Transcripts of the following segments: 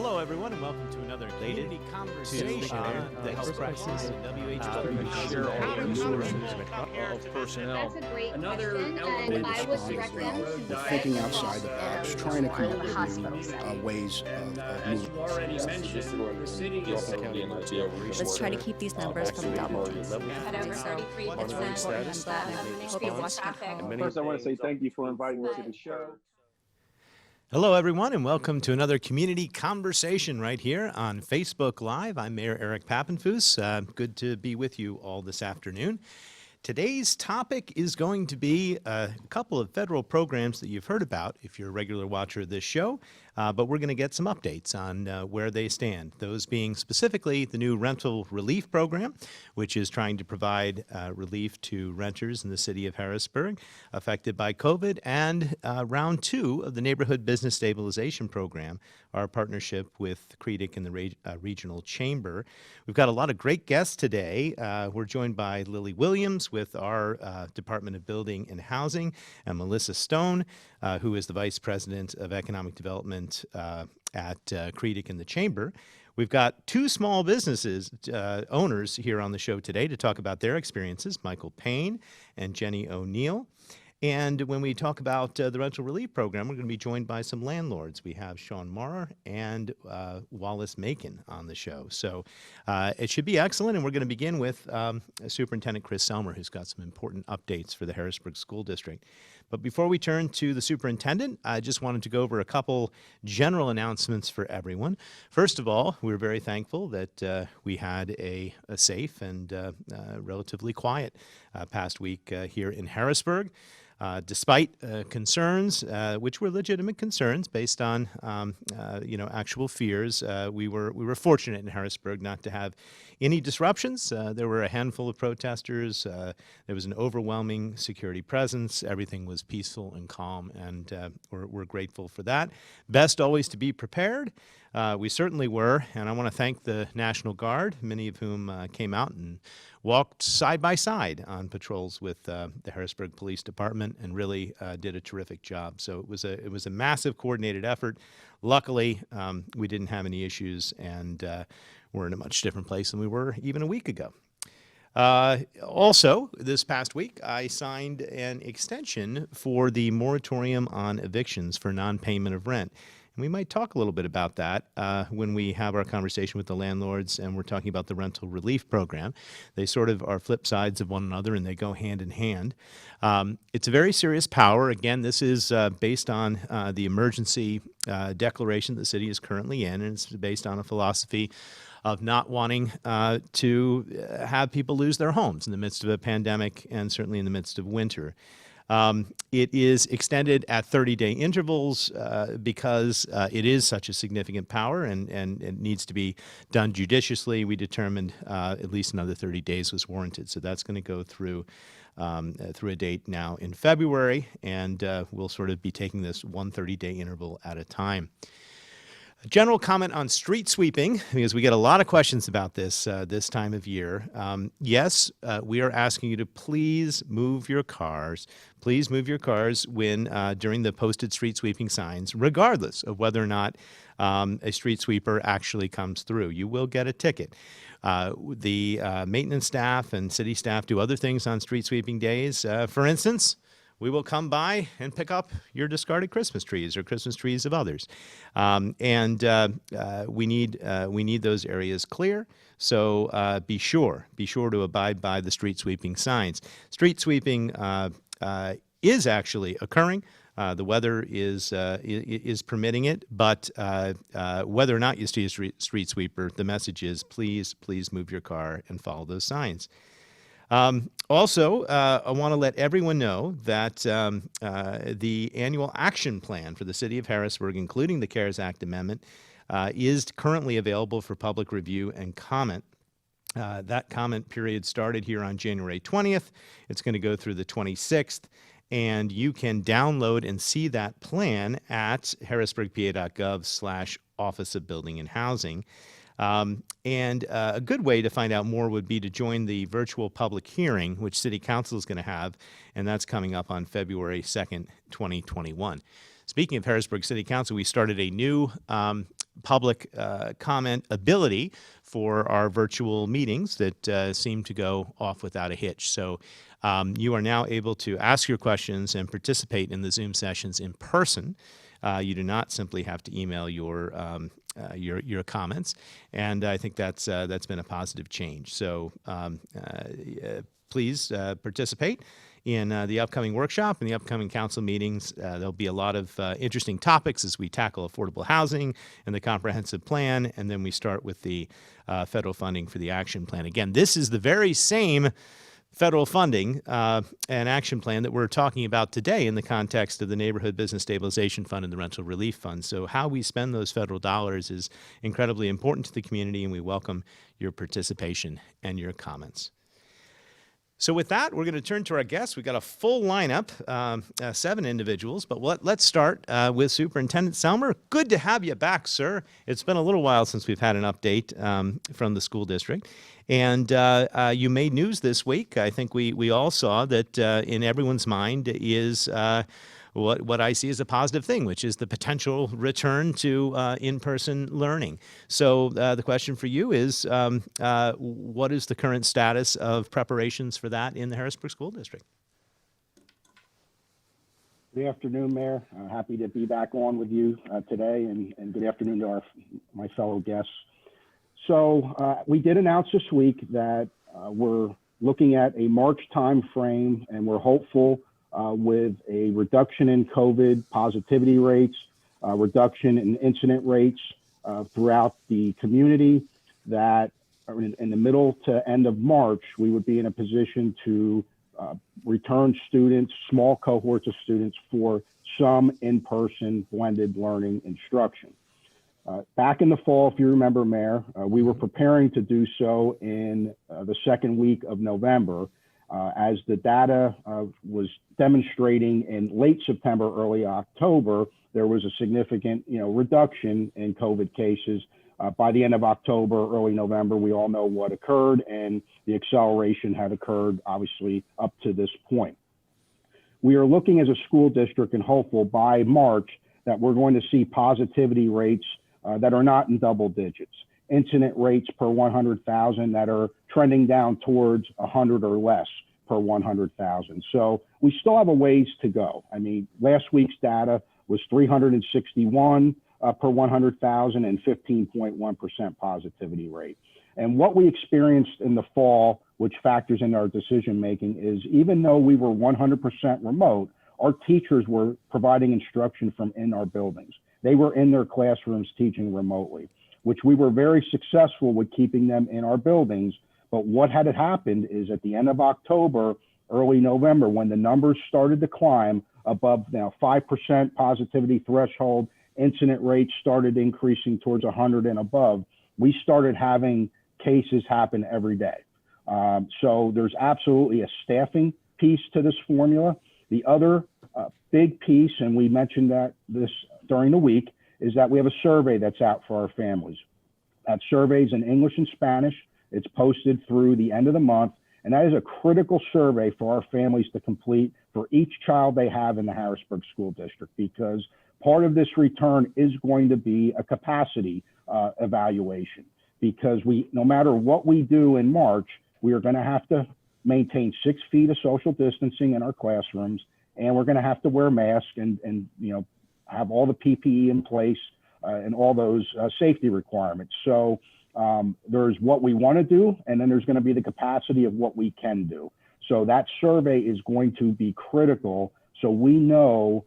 Hello, everyone, and welcome to another community conversation on the health crisis at Share all the resources of personnel. That's a great Another question, element and I would is direct them to road the thinking diet. outside the box, trying to come up with new ways And of as moving. you already mentioned, the city is Let's try to keep these numbers from doubling. It's really important that hope you watch home. First, I want to say thank you for inviting me to the show. Hello, everyone, and welcome to another community conversation right here on Facebook Live. I'm Mayor Eric Pappenfuss. Good to be with you all this afternoon. Today's topic is going to be a couple of federal programs that you've heard about if you're a regular watcher of this show, but we're going to get some updates on where they stand. Those being specifically the new rental relief program, which is trying to provide relief to renters in the city of Harrisburg affected by COVID, and round two of the Neighborhood Business Stabilization Program, our partnership with CREDIC and the Regional Chamber. We've got a lot of great guests today. We're joined by Lily Williams with our Department of Building and Housing, and Melissa Stone, who is the Vice President of Economic Development at CREDIC and the Chamber. We've got two small businesses owners here on the show today to talk about their experiences, Michael Payne and Jenny O'Neill. And when we talk about the rental relief program, we're going to be joined by some landlords. We have Sean Maurer and Wallace Macon on the show. So it should be excellent. And we're going to begin with Superintendent Chris Selmer, who's got some important updates for the Harrisburg School District. But before we turn to the superintendent, I just wanted to go over a couple general announcements for everyone. First of all, we're very thankful that we had a safe and relatively quiet past week here in Harrisburg. Despite concerns, which were legitimate concerns based on actual fears, we were fortunate in Harrisburg not to have any disruptions. There were a handful of protesters. There was an overwhelming security presence. Everything was peaceful and calm, and we're grateful for that. Best always to be prepared. We certainly were, and I want to thank the National Guard, many of whom came out and walked side by side on patrols with the Harrisburg Police Department and really did a terrific job. So it was a massive coordinated effort. Luckily, we didn't have any issues, and we're in a much different place than we were even a week ago. Also, this past week, I signed an extension for the moratorium on evictions for non-payment of rent. And we might talk a little bit about that when we have our conversation with the landlords and we're talking about the rental relief program. They sort of are flip sides of one another and they go hand in hand. It's a very serious power. Again, this is based on the emergency declaration the city is currently in, and it's based on a philosophy of not wanting to have people lose their homes in the midst of a pandemic and certainly in the midst of winter. It is extended at 30-day intervals because it is such a significant power and it needs to be done judiciously. We determined at least another 30 days was warranted. So that's going to go through a date now in February, and we'll sort of be taking this one 30-day interval at a time. A general comment on street sweeping, because we get a lot of questions about this this time of year. Yes, we are asking you to please move your cars. Please move your cars when during the posted street sweeping signs, regardless of whether or not a street sweeper actually comes through. You will get a ticket. The maintenance staff and city staff do other things on street sweeping days. For instance, we will come by and pick up your discarded Christmas trees or Christmas trees of others. We need those areas clear. So be sure to abide by the street sweeping signs. Street sweeping is actually occurring. The weather is permitting it, but whether or not you see a street sweeper, the message is please move your car and follow those signs. Also, I want to let everyone know that the annual action plan for the city of Harrisburg, including the CARES Act amendment, is currently available for public review and comment. That comment period started here on January 20th. It's going to go through the 26th. And you can download and see that plan at harrisburgpa.gov/Office of Building and Housing. And a good way to find out more would be to join the virtual public hearing, which City Council is going to have, and that's coming up on February 2nd, 2021. Speaking of Harrisburg City Council, we started a new public comment ability for our virtual meetings that seem to go off without a hitch. So you are now able to ask your questions and participate in the Zoom sessions in person. You do not simply have to email your comments, and I think that's been a positive change. So please participate in the upcoming workshop and the upcoming council meetings. There'll be a lot of interesting topics as we tackle affordable housing and the comprehensive plan, and then we start with the federal funding for the action plan. Again, this is the very same federal funding and action plan that we're talking about today in the context of the Neighborhood Business Stabilization Fund and the Rental Relief Fund. So how we spend those federal dollars is incredibly important to the community, and we welcome your participation and your comments. So with that, we're going to turn to our guests. We've got a full lineup, 7 individuals, but let's start with Superintendent Selmer. Good to have you back, sir. It's been a little while since we've had an update from the school district. And you made news this week. I think we all saw that in everyone's mind is what I see as a positive thing, which is the potential return to in-person learning. So the question for you is, what is the current status of preparations for that in the Harrisburg School District? Good afternoon, Mayor. Happy to be back on with you today, and good afternoon to my fellow guests. So we did announce this week that we're looking at a March time frame, and we're hopeful with a reduction in COVID positivity rates, reduction in incident rates throughout the community, that in the middle to end of March, we would be in a position to return students, small cohorts of students, for some in-person blended learning instruction. Back in the fall, if you remember, Mayor, we were preparing to do so in the second week of November, as the data was demonstrating in late September, early October, there was a significant, reduction in COVID cases. By the end of October, early November, we all know what occurred, and the acceleration had occurred, obviously, up to this point. We are looking as a school district and hopeful by March that we're going to see positivity rates that are not in double digits, incident rates per 100,000 that are trending down towards 100 or less per 100,000. So we still have a ways to go. I mean, last week's data was 361 per 100,000 and 15.1% positivity rate. And what we experienced in the fall, which factors into our decision making, is even though we were 100% remote, our teachers were providing instruction from in our buildings. They were in their classrooms teaching remotely, which we were very successful with keeping them in our buildings. But what had happened is at the end of October, early November, when the numbers started to climb above now 5% positivity threshold, incident rates started increasing towards 100 and above, we started having cases happen every day. So there's absolutely a staffing piece to this formula. The other big piece, and we mentioned that this during the week, is that we have a survey that's out for our families. That survey is in English and Spanish. It's posted through the end of the month, and that is a critical survey for our families to complete for each child they have in the Harrisburg School District, because part of this return is going to be a capacity evaluation, because no matter what we do in March, we are going to have to maintain 6 feet of social distancing in our classrooms, and we're going to have to wear masks and have all the PPE in place and all those safety requirements. So there's what we want to do, and then there's going to be the capacity of what we can do. So that survey is going to be critical, so we know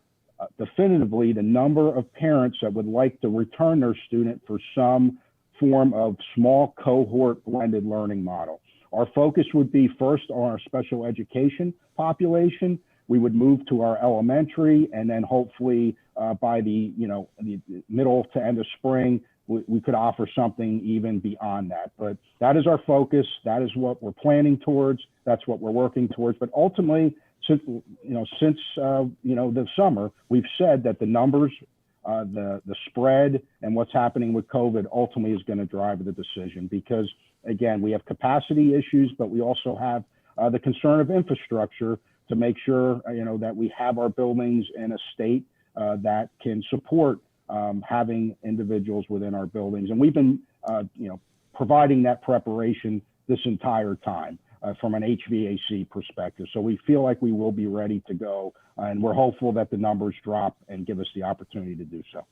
definitively the number of parents that would like to return their student for some form of small cohort blended learning model. Our focus would be first on our special education population. We would move to our elementary, and then hopefully by the middle to end of spring, we could offer something even beyond that. But that is our focus. That is what we're planning towards. That's what we're working towards. But ultimately, since the summer, we've said that the numbers, the spread, and what's happening with COVID ultimately is going to drive the decision. Because again, we have capacity issues, but we also have the concern of infrastructure to make sure that we have our buildings in a state that can support having individuals within our buildings. And we've been, providing that preparation this entire time from an HVAC perspective. So we feel like we will be ready to go, and we're hopeful that the numbers drop and give us the opportunity to do so.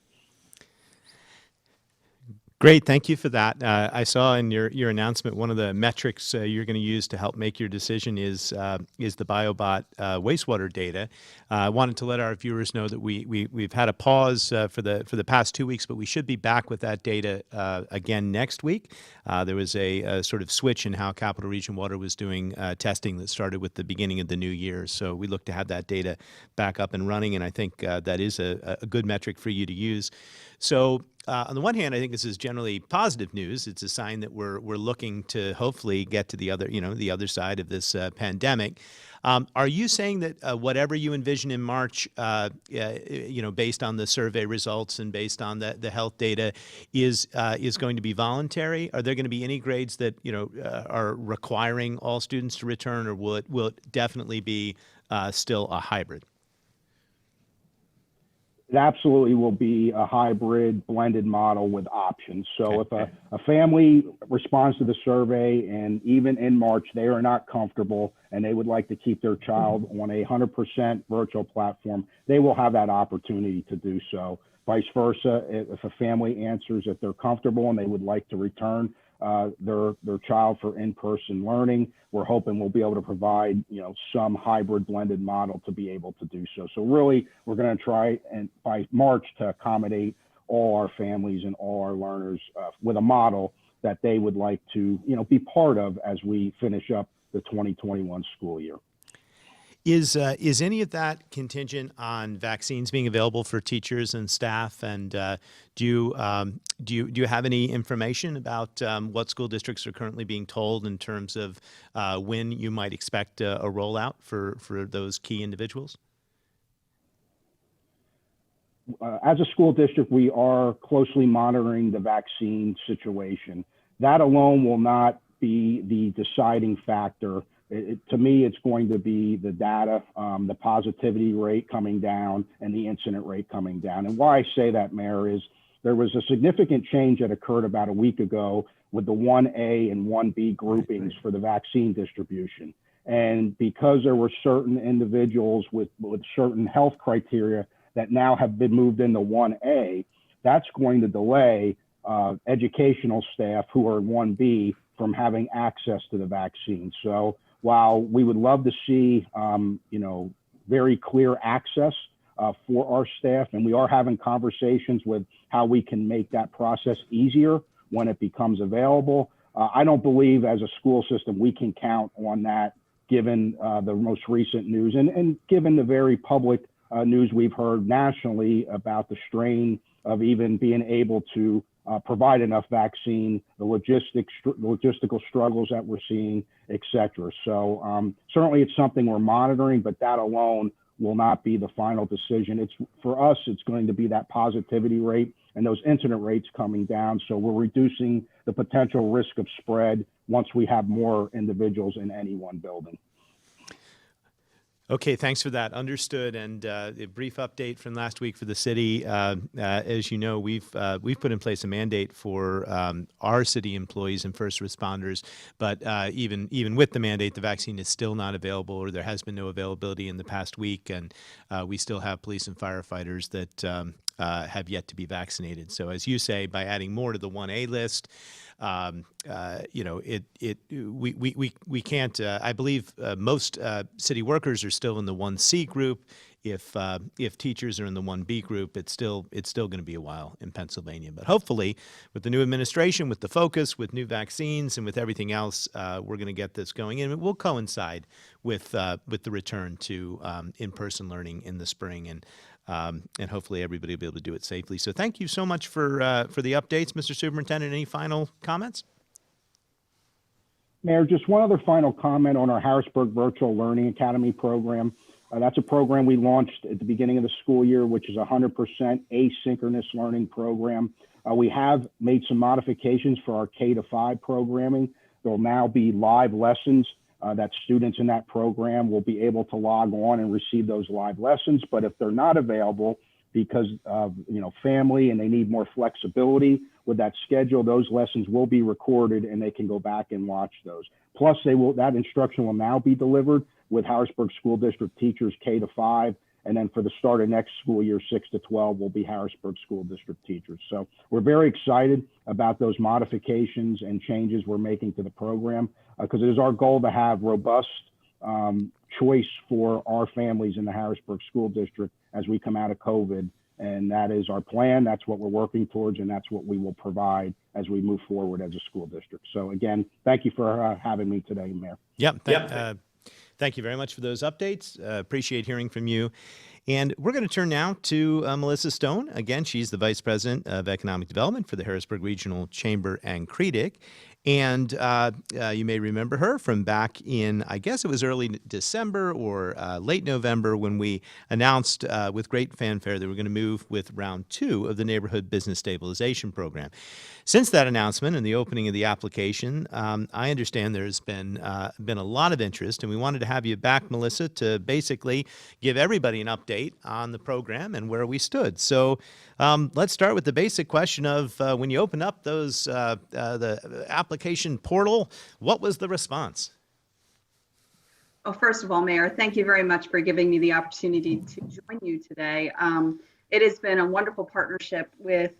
Great, thank you for that. I saw in your announcement one of the metrics you're going to use to help make your decision is the BioBot wastewater data. I wanted to let our viewers know that we've had a pause for the past 2 weeks, but we should be back with that data again next week. There was a sort of switch in how Capital Region Water was doing testing that started with the beginning of the new year. So we look to have that data back up and running, and I think that is a good metric for you to use. So on the one hand, I think this is generally positive news. It's a sign that we're looking to hopefully get to the other side of this pandemic. Are you saying that whatever you envision in March, based on the survey results and based on the health data, is going to be voluntary? Are there going to be any grades that are requiring all students to return, or will it definitely be still a hybrid? It absolutely will be a hybrid blended model with options. So if a family responds to the survey and even in March they are not comfortable and they would like to keep their child on a 100% virtual platform, they will have that opportunity to do so. Vice versa, if a family answers that they're comfortable and they would like to return their child for in-person learning, we're hoping we'll be able to provide some hybrid blended model to be able to do so. So really, we're going to try and by March to accommodate all our families and all our learners with a model that they would like to be part of as we finish up the 2021 school year. Is any of that contingent on vaccines being available for teachers and staff? And do you have any information about what school districts are currently being told in terms of when you might expect a rollout for those key individuals? As a school district, we are closely monitoring the vaccine situation. That alone will not be the deciding factor. To me, it's going to be the data, the positivity rate coming down and the incident rate coming down. And why I say that, Mayor, is there was a significant change that occurred about a week ago with the 1A and 1B groupings for the vaccine distribution. And because there were certain individuals with certain health criteria that now have been moved into 1A, that's going to delay educational staff who are 1B from having access to the vaccine. So while we would love to see, very clear access for our staff, and we are having conversations with how we can make that process easier when it becomes available, I don't believe as a school system we can count on that given the most recent news and given the very public news we've heard nationally about the strain of even being able to provide enough vaccine, the logistical struggles that we're seeing, et cetera. So certainly it's something we're monitoring, but that alone will not be the final decision. For us, it's going to be that positivity rate and those incident rates coming down. So we're reducing the potential risk of spread once we have more individuals in any one building. Okay, thanks for that. Understood. And a brief update from last week for the city. As you know, we've put in place a mandate for our city employees and first responders. But even with the mandate, the vaccine is still not available, or there has been no availability in the past week. And we still have police and firefighters that have yet to be vaccinated. So as you say, by adding more to the 1A list, we can't. I believe most city workers are still in the 1C group. If teachers are in the 1B group, it's still going to be a while in Pennsylvania. But hopefully, with the new administration, with the focus, with new vaccines, and with everything else, we're going to get this going, and it will coincide with the return to in-person learning in the spring, and hopefully everybody will be able to do it safely. So thank you so much for the updates, Mr. Superintendent. Any final comments? Mayor, just one other final comment on our Harrisburg Virtual Learning Academy program. That's a program we launched at the beginning of the school year, which is a 100% asynchronous learning program. We have made some modifications for our K-5 programming. There will now be live lessons that students in that program will be able to log on and receive those live lessons. But if they're not available, because of, family, and they need more flexibility with that schedule. Those lessons will be recorded and they can go back and watch those. Plus, that instruction will now be delivered with Harrisburg School District teachers K-5. And then for the start of next school year, 6 to 12, will be Harrisburg School District teachers. So we're very excited about those modifications and changes we're making to the program, because it is our goal to have robust choice for our families in the Harrisburg School District as we come out of COVID. And that is our plan. That's what we're working towards, and that's what we will provide as we move forward as a school district. So again, thank you for having me today, Mayor. Thank you very much for those updates. Appreciate hearing from you. And we're going to turn now to Melissa Stone. Again, she's the Vice President of Economic Development for the Harrisburg Regional Chamber and CREDIC. And you may remember her from back in, I guess it was early December or late November, when we announced with great fanfare that we're going to move with round 2 of the Neighborhood Business Stabilization Program. Since that announcement and the opening of the application, I understand there's been a lot of interest, and we wanted to have you back, Melissa, to basically give everybody an update on the program and where we stood. So let's start with the basic question of when you opened up the application portal, what was the response? Well, first of all, Mayor, thank you very much for giving me the opportunity to join you today. It has been a wonderful partnership with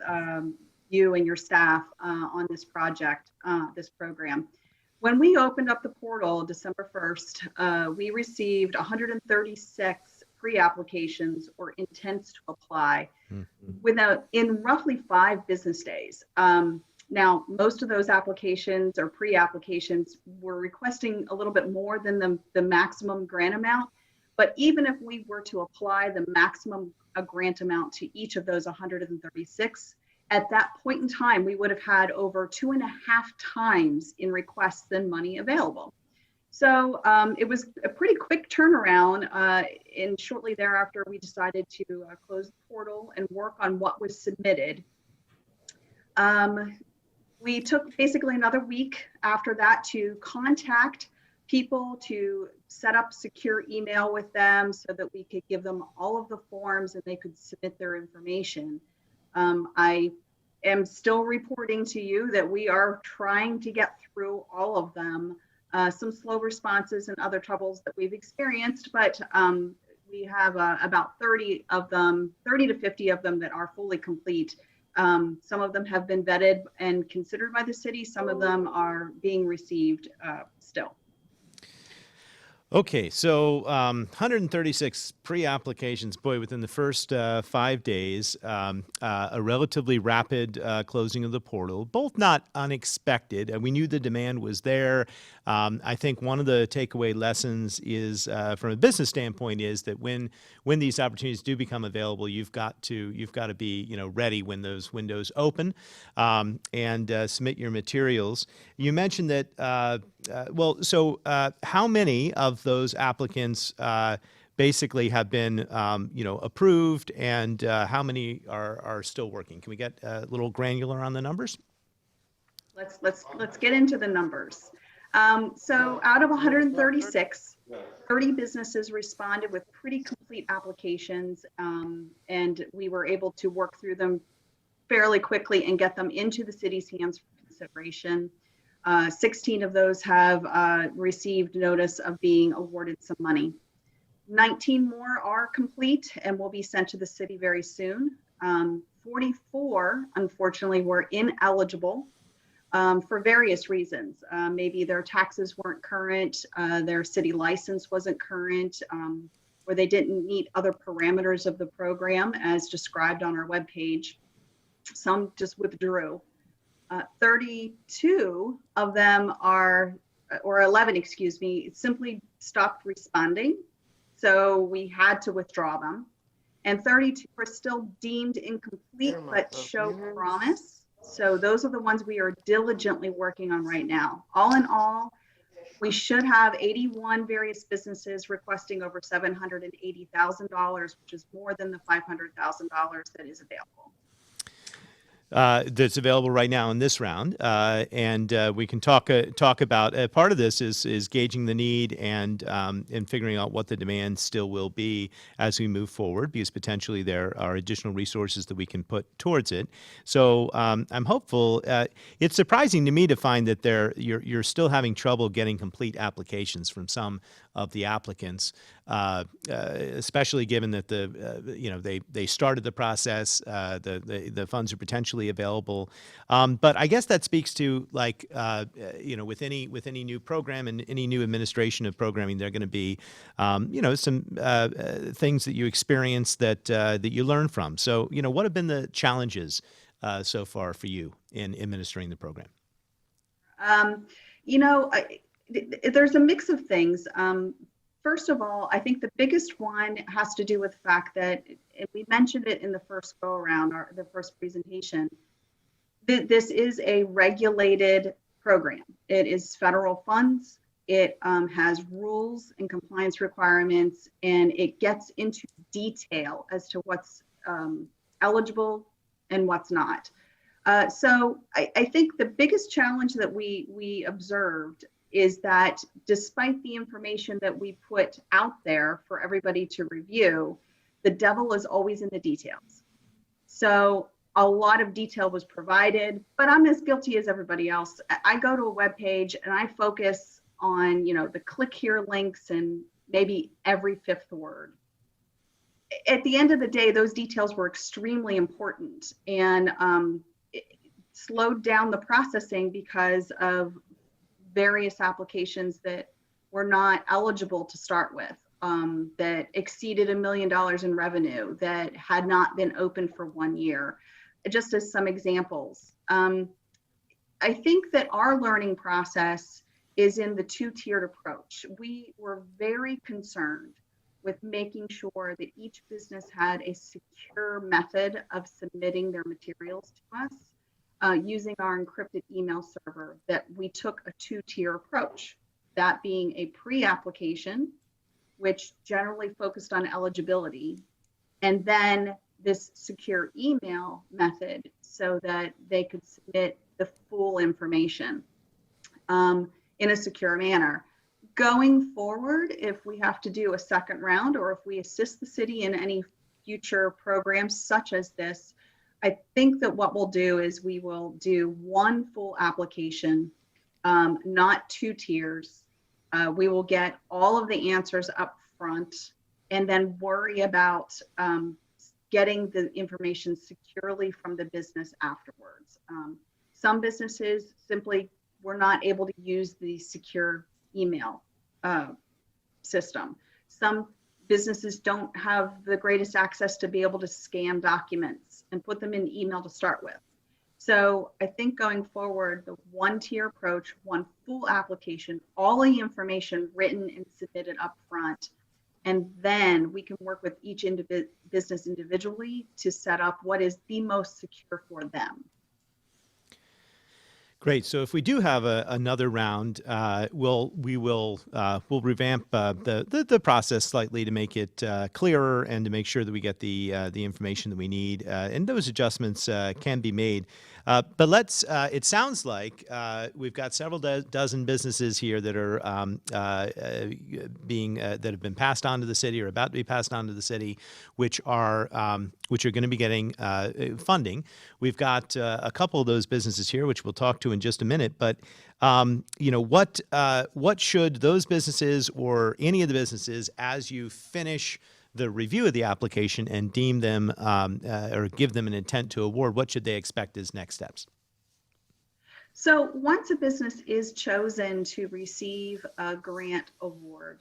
you and your staff on this project, this program. When we opened up the portal December 1st, we received 136 pre-applications or intents to apply in roughly 5 business days. Now, most of those applications or pre-applications were requesting a little bit more than the maximum grant amount. But even if we were to apply the maximum grant amount to each of those 136, at that point in time, we would have had over 2.5 times in requests than money available. So it was a pretty quick turnaround. And shortly thereafter, we decided to close the portal and work on what was submitted. We took basically another week after that to contact people, to set up secure email with them so that we could give them all of the forms and they could submit their information. I am still reporting to you that we are trying to get through all of them. Some slow responses and other troubles that we've experienced, but we have about 30 to 50 of them that are fully complete. Some of them have been vetted and considered by the city. Some of them are being received still. Okay, so 136 pre-applications, boy, within the first 5 days, a relatively rapid closing of the portal, both not unexpected. We knew the demand was there. I think one of the takeaway lessons is, from a business standpoint, is that when these opportunities do become available, you've got to be ready when those windows open, and submit your materials. You mentioned that. How many of those applicants basically have been approved, and how many are still working? Can we get a little granular on the numbers? Let's get into the numbers. So out of 136, 30 businesses responded with pretty complete applications, and we were able to work through them fairly quickly and get them into the city's hands for consideration. 16 of those have received notice of being awarded some money. 19 more are complete and will be sent to the city very soon. 44, unfortunately, were ineligible for various reasons. Maybe their taxes weren't current, their city license wasn't current, or they didn't meet other parameters of the program as described on our webpage. Some just withdrew. 32 of them or 11, excuse me, simply stopped responding. So we had to withdraw them. And 32 are still deemed incomplete, but show promise. So those are the ones we are diligently working on right now. All in all, we should have 81 various businesses requesting over $780,000, which is more than the $500,000 that is available. that's available right now in this round, and we can talk about part of this is gauging the need and figuring out what the demand still will be as we move forward, because potentially there are additional resources that we can put towards it. So I'm hopeful. It's surprising to me to find that you're still having trouble getting complete applications from some of the applicants, especially given that they started the process, the funds are potentially available, but I guess that speaks to with any new program and any new administration of programming, there are going to be some things that you experience that you learn from. So what have been the challenges so far for you in administering the program? There's a mix of things. First of all, I think the biggest one has to do with the fact that, and we mentioned it in the first go around, or the first presentation, this is a regulated program. It is federal funds. It has rules and compliance requirements, and it gets into detail as to what's eligible and what's not. So I think the biggest challenge that we observed is that despite the information that we put out there for everybody to review, the devil is always in the details. So a lot of detail was provided, but I'm as guilty as everybody else. I go to a web page and I focus on, the click here links and maybe every fifth word. At the end of the day, those details were extremely important, and it slowed down the processing because of various applications that were not eligible to start with, that exceeded $1 million in revenue, that had not been open for 1 year, just as some examples. I think that our learning process is in the two-tiered approach. We were very concerned with making sure that each business had a secure method of submitting their materials to us, using our encrypted email server, that we took a two-tier approach, that being a pre-application, which generally focused on eligibility, and then this secure email method so that they could submit the full information in a secure manner. Going forward, if we have to do a second round, or if we assist the city in any future programs such as this, I think that what we'll do is we will do one full application, not two tiers. We will get all of the answers up front and then worry about getting the information securely from the business afterwards. Some businesses simply were not able to use the secure email system. Some businesses don't have the greatest access to be able to scan documents and put them in email to start with. So I think going forward, the one-tier approach, one full application, all the information written and submitted up front, and then we can work with each business individually to set up what is the most secure for them. Great. So if we do have another round, we'll revamp the process slightly to make it clearer and to make sure that we get the information that we need, and those adjustments can be made. But let's. It sounds like we've got several dozen businesses here that are that have been passed on to the city or about to be passed on to the city, which are going to be getting funding. We've got a couple of those businesses here, which we'll talk to in just a minute. But what should those businesses or any of the businesses, as you finish the review of the application and deem them or give them an intent to award, what should they expect as next steps? So once a business is chosen to receive a grant award,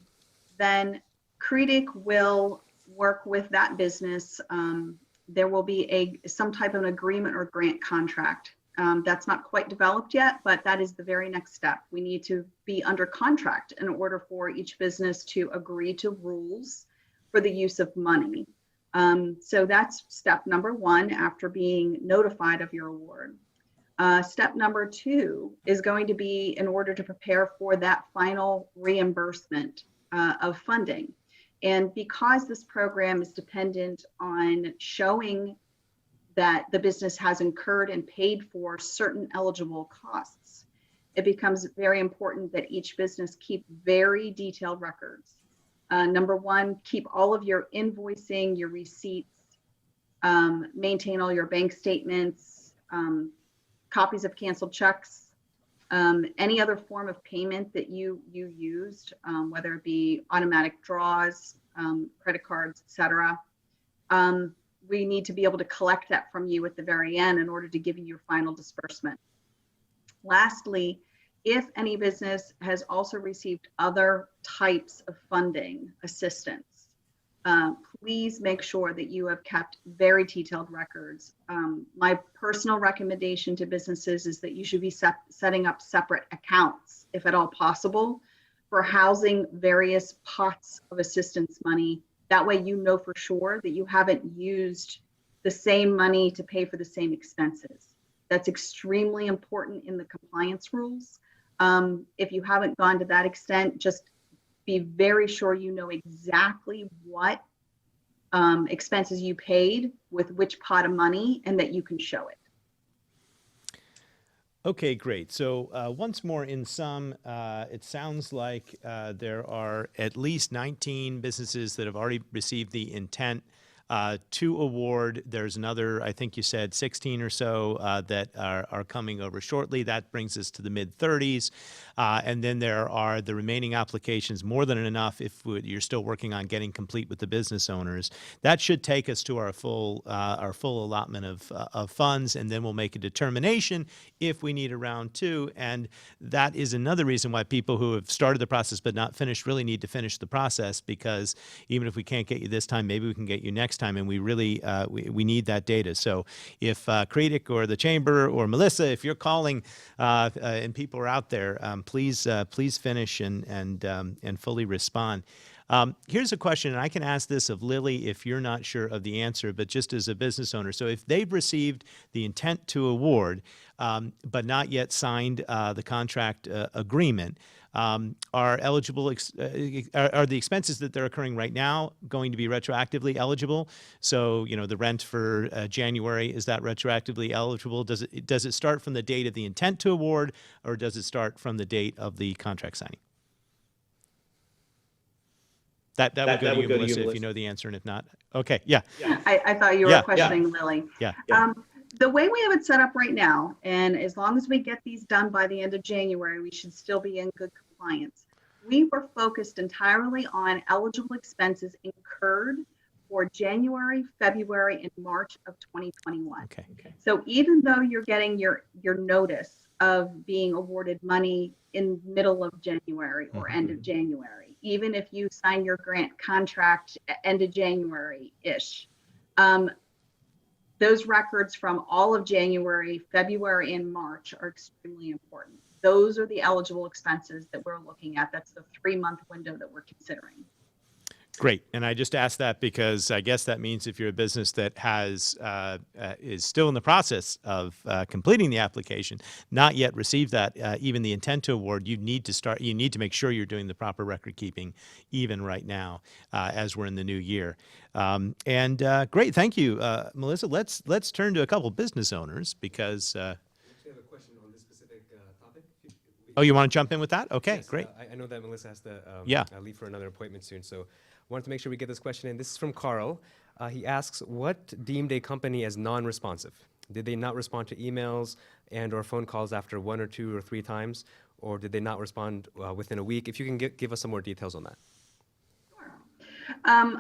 then CREDIC will work with that business. There will be some type of an agreement or grant contract. That's not quite developed yet, but that is the very next step. We need to be under contract in order for each business to agree to rules for the use of money. So that's step number one after being notified of your award. Step number two is going to be in order to prepare for that final reimbursement of funding. And because this program is dependent on showing that the business has incurred and paid for certain eligible costs. It becomes very important that each business keep very detailed records. Number one, keep all of your invoicing, your receipts, maintain all your bank statements, copies of canceled checks, any other form of payment that you used, whether it be automatic draws, credit cards, etc. We need to be able to collect that from you at the very end in order to give you your final disbursement. Lastly, if any business has also received other types of funding assistance, please make sure that you have kept very detailed records. My personal recommendation to businesses is that you should be setting up separate accounts, if at all possible, for housing various pots of assistance money. That way you know for sure that you haven't used the same money to pay for the same expenses. That's extremely important in the compliance rules. If you haven't gone to that extent, just be very sure you know exactly what expenses you paid with which pot of money and that you can show it. Okay, great. So once more, in sum, it sounds like there are at least 19 businesses that have already received the intent to award. There's another, I think you said 16 or so that are coming over shortly. That brings us to the mid-30s. And then there are the remaining applications, more than enough if you're still working on getting complete with the business owners. That should take us to our full allotment of funds, and then we'll make a determination if we need a round two. And that is another reason why people who have started the process but not finished really need to finish the process, because even if we can't get you this time, maybe we can get you next time, and we really we need that data. So if Creedic or the Chamber or Melissa, if you're calling and people are out there, please finish and fully respond. Here's a question, and I can ask this of Lily if you're not sure of the answer, but just as a business owner. So if they've received the intent to award, but not yet signed the contract agreement, are eligible, are the expenses that they're occurring right now going to be retroactively eligible? So, you know, the rent for January, is that retroactively eligible? Does it start from the date of the intent to award, or does it start from the date of the contract signing? That would go to you, Melissa, if you know the answer, and if not, okay, yeah. I thought you were questioning Lily. Yeah. The way we have it set up right now, and as long as we get these done by the end of January, we should still be in good compliance. We were focused entirely on eligible expenses incurred for January, February, and March of 2021. Okay. So even though you're getting your notice of being awarded money in middle of January or end of January, even if you sign your grant contract end of January-ish, those records from all of January, February, and March are extremely important. Those are the eligible expenses that we're looking at. That's the 3-month window that we're considering. Great. And I just asked that because I guess that means if you're a business that has is still in the process of completing the application, not yet received that, even the intent to award, you need to make sure you're doing the proper record keeping even right now as we're in the new year. Great. Thank you, Melissa. Let's turn to a couple business owners because I actually have a question on this specific topic. Oh, you want to jump in with that? Okay, Yes, great. I know that Melissa has to leave for another appointment soon, so wanted to make sure we get this question in. This is from Carl. He asks, what deemed a company as non-responsive? Did they not respond to emails and or phone calls after 1 or 2 or 3 times? Or did they not respond within a week? If you can give us some more details on that.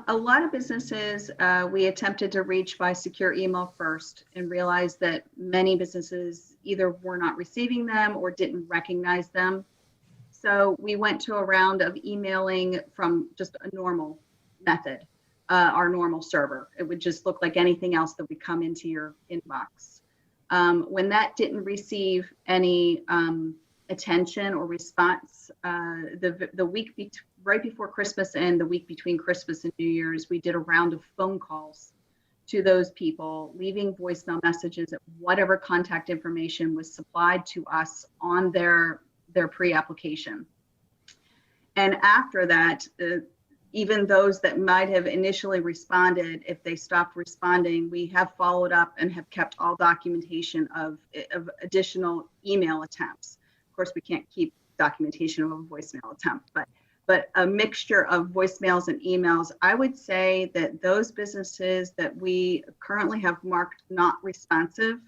A lot of businesses we attempted to reach by secure email first and realized that many businesses either were not receiving them or didn't recognize them. So we went to a round of emailing from just a normal method, our normal server. It would just look like anything else that would come into your inbox. When that didn't receive any attention or response, the week right before Christmas and the week between Christmas and New Year's, we did a round of phone calls to those people, leaving voicemail messages at whatever contact information was supplied to us on their pre-application. And after that, even those that might have initially responded, if they stopped responding, we have followed up and have kept all documentation of additional email attempts. Of course, we can't keep documentation of a voicemail attempt, but a mixture of voicemails and emails. I would say that those businesses that we currently have marked not responsive,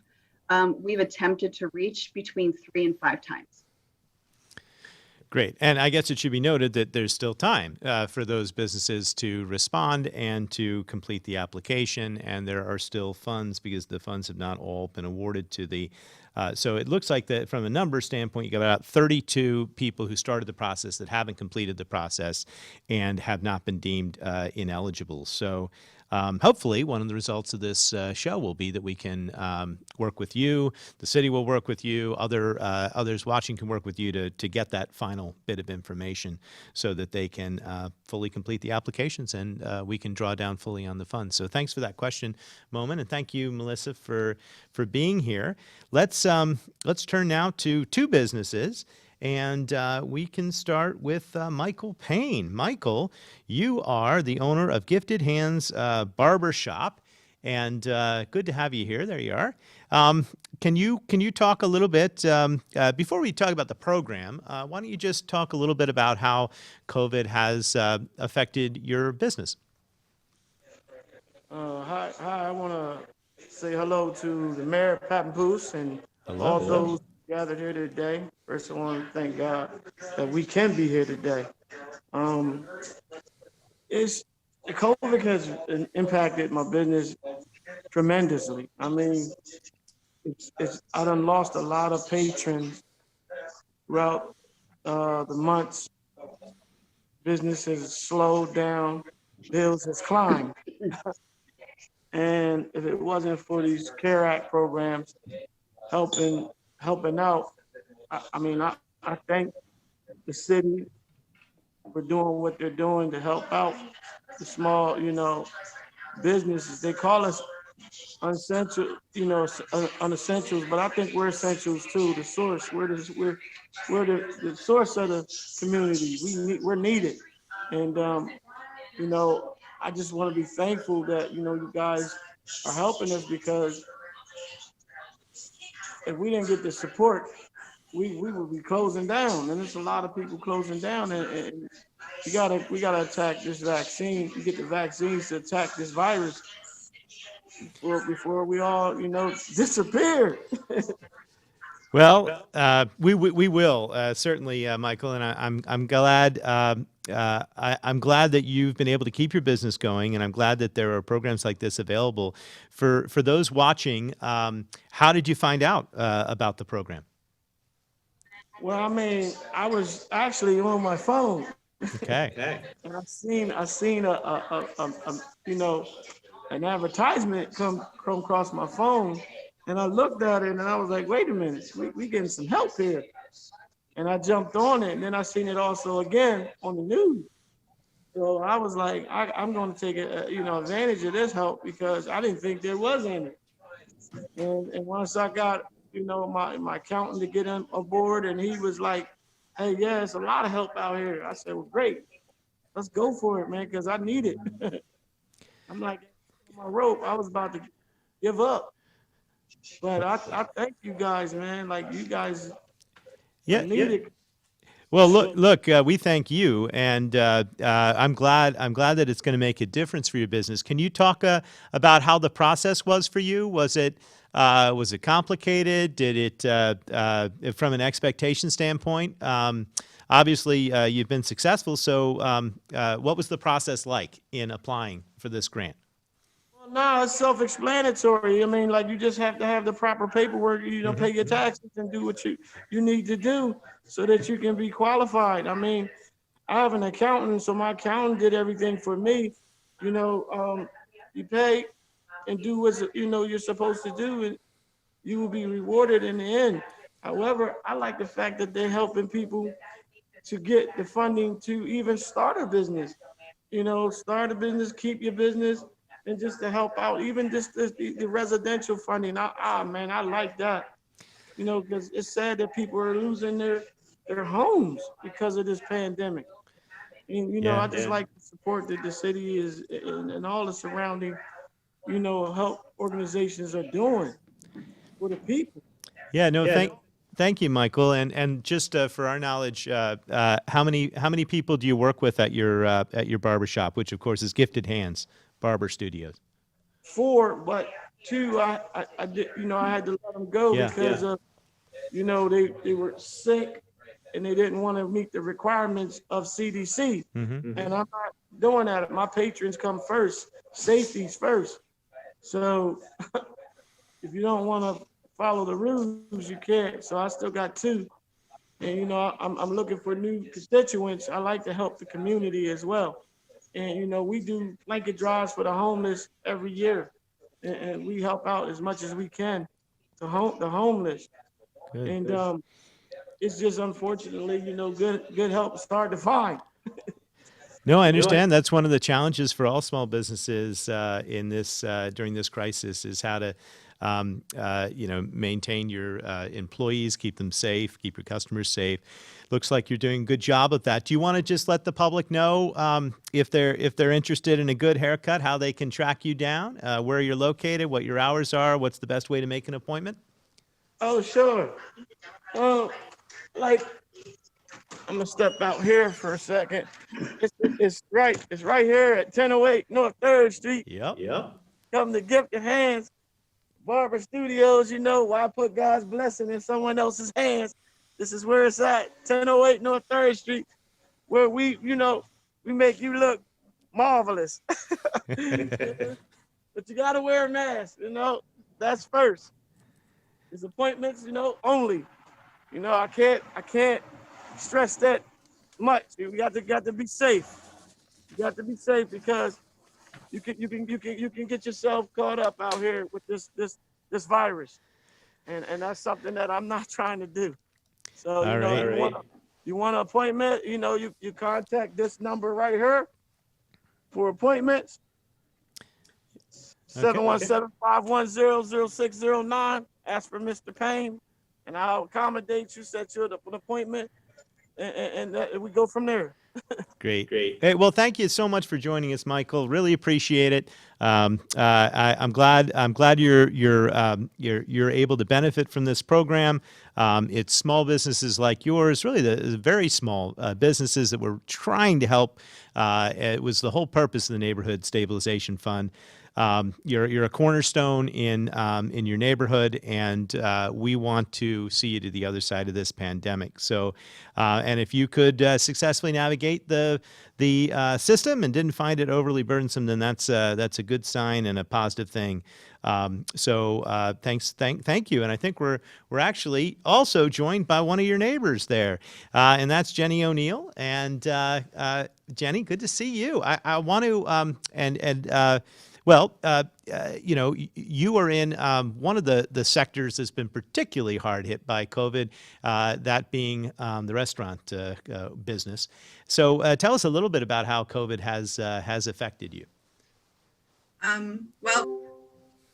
we've attempted to reach between 3 and 5 times. Great. And I guess it should be noted that there's still time for those businesses to respond and to complete the application. And there are still funds because the funds have not all been awarded to the. So it looks like that from a number standpoint, you got about 32 people who started the process that haven't completed the process and have not been deemed ineligible. So hopefully one of the results of this show will be that we can work with you, the city will work with you, others watching can work with you to get that final bit of information so that they can fully complete the applications and we can draw down fully on the funds. So thanks for that question, Moment, and thank you, Melissa, for being here. Let's turn now to 2 businesses. And we can start with Michael Payne. Michael, you are the owner of Gifted Hands Barber Shop, and good to have you here. There you are. Can you talk a little bit before we talk about the program? Why don't you just talk a little bit about how COVID has affected your business? Hi. I want to say hello to the mayor, Papenpoose, and all Hello. those gathered here today. First, I want to thank God that we can be here today. COVID has impacted my business tremendously. I mean, I done lost a lot of patrons throughout the months. Business has slowed down, bills has climbed. And if it wasn't for these CARE Act programs helping out, I thank the city for doing what they're doing to help out the small, businesses. They call us unessential, unessentials, but I think we're essentials too. The source, we're the source of the community. We're needed, and I just want to be thankful that you guys are helping us, because if we didn't get the support, we would be closing down, and there's a lot of people closing down, and we gotta attack this vaccine. You get the vaccines to attack this virus before we all disappear. Well, we will certainly, Michael, and I'm glad I'm glad that you've been able to keep your business going, and I'm glad that there are programs like this available for those watching. How did you find out about the program? Well, I was actually on my phone. Okay. And I seen an advertisement come across my phone, and I looked at it and I was like, wait a minute, we getting some help here. And I jumped on it, and then I seen it also again on the news. So I was like, I'm going to take advantage of this help, because I didn't think there was any. And once I got my accountant to get on board, and he was like, hey, yeah, it's a lot of help out here. I said, well, great, let's go for it, man, because I need it. I'm like, my rope, I was about to give up. But I thank you guys, man. Like, you guys need it. Well, look, we thank you, and I'm glad that it's going to make a difference for your business. Can you talk about how the process was for you? Was it complicated? Did it, from an expectation standpoint? Obviously, you've been successful. So, what was the process like in applying for this grant? Well, no, it's self-explanatory. I mean, like, you just have to have the proper paperwork. Pay your taxes and do what you need to do so that you can be qualified. I mean, I have an accountant, so my accountant did everything for me. You pay and do what you're supposed to do, and you will be rewarded in the end. However, I like the fact that they're helping people to get the funding to even start a business. Start a business, keep your business, and just to help out, even just the residential funding. Man, I like that. Because it's sad that people are losing their homes because of this pandemic. And, I just like the support that the city is and all the surrounding, help organizations are doing for the people. Yeah, no, thank you, Michael. And just for our knowledge, how many people do you work with at your barbershop, which of course is Gifted Hands Barber Studios? 4, but 2, I did, I had to let them go because of, they were sick and they didn't want to meet the requirements of CDC. And I'm not doing that. My patrons come first, safety's first. So if you don't want to follow the rules, you can't. So I still got 2. And, I'm looking for new constituents. I like to help the community as well. And, we do blanket drives for the homeless every year. And we help out as much as we can to the homeless. Good. And it's just unfortunately, good help is hard to find. No, I understand. That's one of the challenges for all small businesses in this during this crisis is how to maintain your employees, keep them safe, keep your customers safe. Looks like you're doing a good job of that. Do you want to just let the public know if they're interested in a good haircut, how they can track you down, where you're located, what your hours are, what's the best way to make an appointment? Oh, sure. Like, I'm gonna step out here for a second. It's right here at 1008 North 3rd Street. Yep. Come to Gifted Hands Barber Studios. Why put God's blessing in someone else's hands? This is where it's at, 1008 North 3rd Street, where we make you look marvelous. But you gotta wear a mask, that's first. It's appointments, only. I can't stress that much. You got to be safe. You got to be safe because you can get yourself caught up out here with this virus, and that's something that I'm not trying to do. So you want an appointment, you contact this number right here for appointments. 717-510-0609. Ask for Mr. Payne, and I'll accommodate you, set you up an appointment, and we go from there. Great. Hey, well, thank you so much for joining us, Michael. Really appreciate it. I'm glad you're able to benefit from this program. It's small businesses like yours, really the very small businesses that we're trying to help. It was the whole purpose of the Neighborhood Stabilization Fund. You're a cornerstone in your neighborhood, and we want to see you to the other side of this pandemic. So, and if you could successfully navigate the system and didn't find it overly burdensome, then that's a good sign and a positive thing. So thank you, and I think we're actually also joined by one of your neighbors there, and that's Jenny O'Neill. And Jenny, good to see you. I want to you are in one of the sectors that's been particularly hard hit by COVID, that being the restaurant business. So tell us a little bit about how COVID has affected you. Well,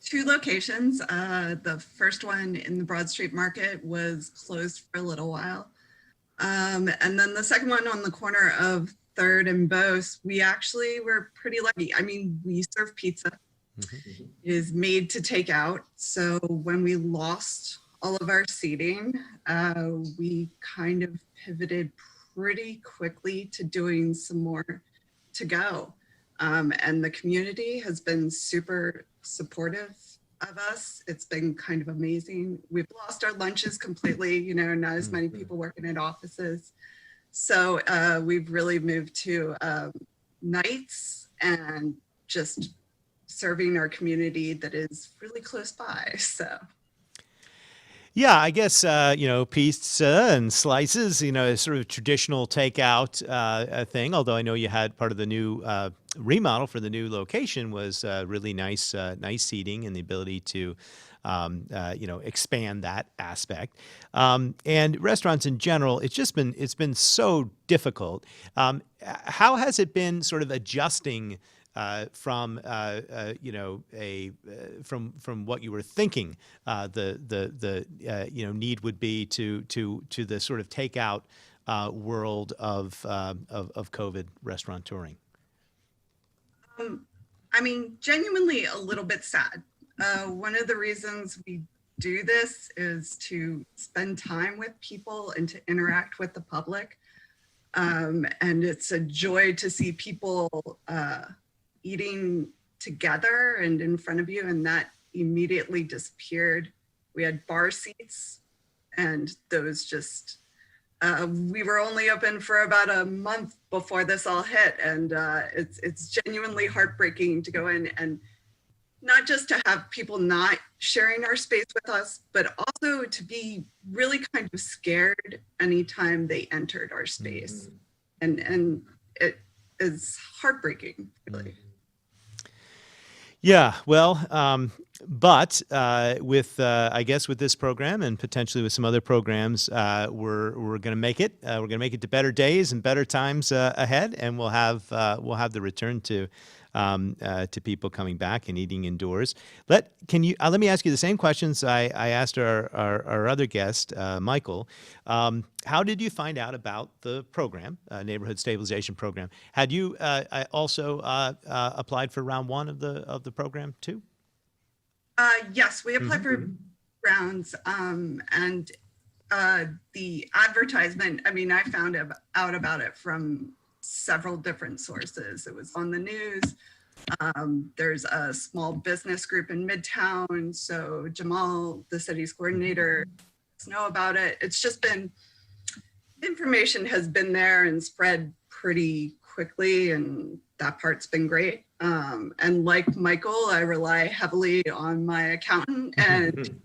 2 locations. The first one in the Broad Street Market was closed for a little while. And then the second one on the corner of 3rd and Bose, we actually were pretty lucky. I mean, we serve pizza. It is made to take out. So when we lost all of our seating, we kind of pivoted pretty quickly to doing some more to go. And the community has been super supportive of us. It's been kind of amazing. We've lost our lunches completely, not as many people working at offices. So we've really moved to nights and just serving our community that is really close by. So. Yeah, I guess, pizza and slices, is sort of traditional takeout thing, although I know you had part of the new remodel for the new location was really nice seating and the ability to, expand that aspect. And restaurants in general, it's been so difficult. How has it been sort of adjusting from what you were thinking the need would be to the sort of takeout world of COVID restaurateuring? I mean, genuinely a little bit sad. One of the reasons we do this is to spend time with people and to interact with the public. And it's a joy to see people eating together and in front of you, and that immediately disappeared. We had bar seats, and those just, we were only open for about a month before this all hit, and it's genuinely heartbreaking to go in and not just to have people not sharing our space with us, but also to be really kind of scared anytime they entered our space. And it is heartbreaking, really. Yeah, well, but with I guess with this program and potentially with some other programs, we're going to make it. We're going to make it to better days and better times ahead, and we'll have the return to people coming back and eating indoors. Let me ask you the same questions I asked our other guest, Michael. How did you find out about the program, Neighborhood Stabilization Program? Had you also applied for round one of the program too? Yes, we applied for rounds, and the advertisement, I mean, I found out about it from several different sources. It was on the news. There's a small business group in Midtown, so Jamal, the city's coordinator, know about it. It's just been, information has been there and spread pretty quickly, and that part's been great. And like Michael, I rely heavily on my accountant and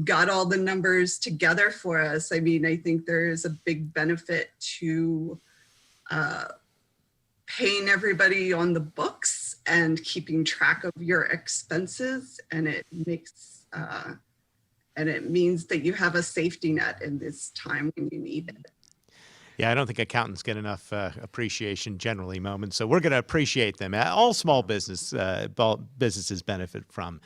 got all the numbers together for us. I mean, I think there is a big benefit to paying everybody on the books and keeping track of your expenses, and it makes and it means that you have a safety net in this time when you need it. Yeah, I don't think accountants get enough appreciation generally, Moment. So we're going to appreciate them. All small businesses benefit from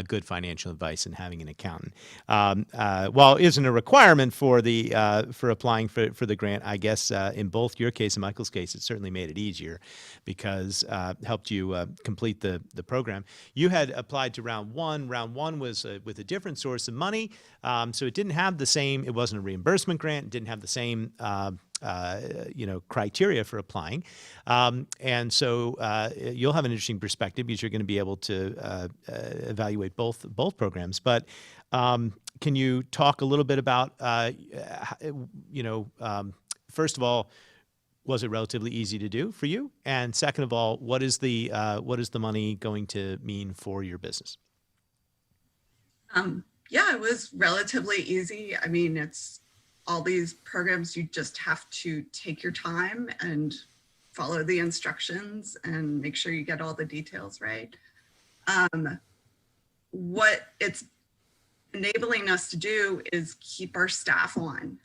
good financial advice and having an accountant. While it isn't a requirement for applying for the grant, I guess in both your case and Michael's case, it certainly made it easier because helped you complete the program. You had applied to round one. Round one was with a different source of money, so it didn't have the same. It wasn't a reimbursement grant. It didn't have the same criteria for applying. And so you'll have an interesting perspective because you're going to be able to evaluate both programs. But can you talk a little bit about, first of all, was it relatively easy to do for you? And second of all, what is the money going to mean for your business? Yeah, it was relatively easy. I mean, it's all these programs, you just have to take your time and follow the instructions and make sure you get all the details right. What it's enabling us to do is keep our staff on.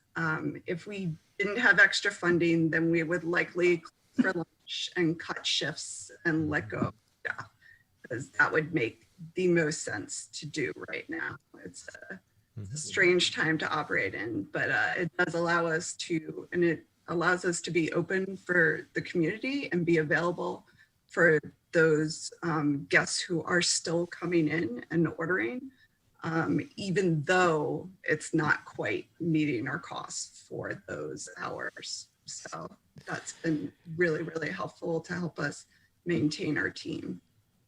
If we didn't have extra funding, then we would likely close for lunch and cut shifts and let go of staff, because that would make the most sense to do right now. It's a strange time to operate in, but it does allow us to, and it allows us to be open for the community and be available for those guests who are still coming in and ordering, even though it's not quite meeting our costs for those hours. So that's been really, really helpful to help us maintain our team.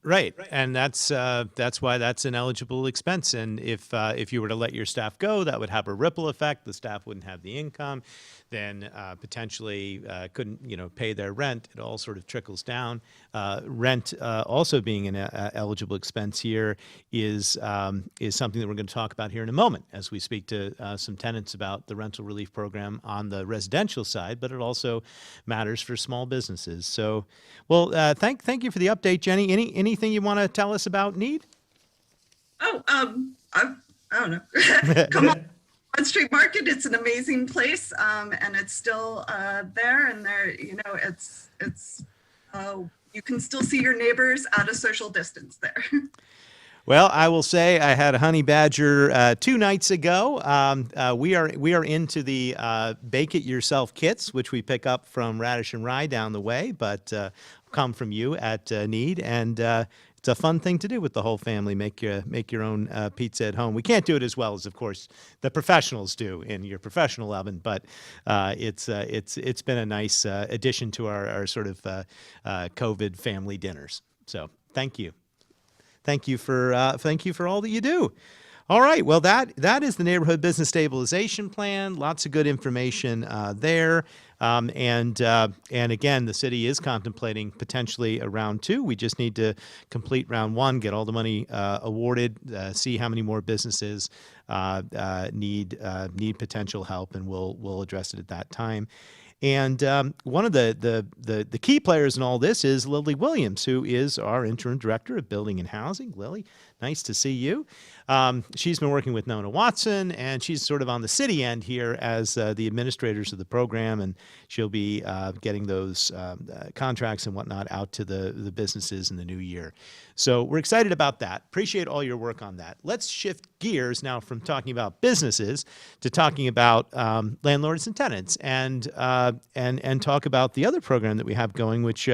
Right, and that's why that's an eligible expense. And if you were to let your staff go, that would have a ripple effect. The staff wouldn't have the income, then potentially couldn't pay their rent. It all sort of trickles down. Rent also being an eligible expense here is something that we're going to talk about here in a moment as we speak to some tenants about the rental relief program on the residential side. But it also matters for small businesses. So, well, thank you for the update, Jenny. Anything you want to tell us about Need? Oh, I don't know. Come on, Broad Street Market. It's an amazing place, and it's still there. And there, it's you can still see your neighbors at a social distance there. Well, I will say I had a honey badger 2 nights ago. We are into the bake it yourself kits, which we pick up from Radish and Rye down the way, but come from you at need, and it's a fun thing to do with the whole family. Make your own pizza at home. We can't do it as well as, of course, the professionals do in your professional oven, but it's been a nice addition to our sort of COVID family dinners. So thank you. Thank you for all that you do. All right. Well, that is the Neighborhood Business Stabilization Plan. Lots of good information there. And again, the city is contemplating potentially a round 2. We just need to complete round 1, get all the money awarded, see how many more businesses need potential help, and we'll address it at that time. And one of the key players in all this is Lily Williams, who is our interim director of building and housing. Lily, nice to see you. She's been working with Nona Watson, and she's sort of on the city end here as the administrators of the program, and she'll be getting those contracts and whatnot out to the businesses in the new year. So we're excited about that. Appreciate all your work on that. Let's shift gears now from talking about businesses to talking about landlords and tenants, and talk about the other program that we have going, which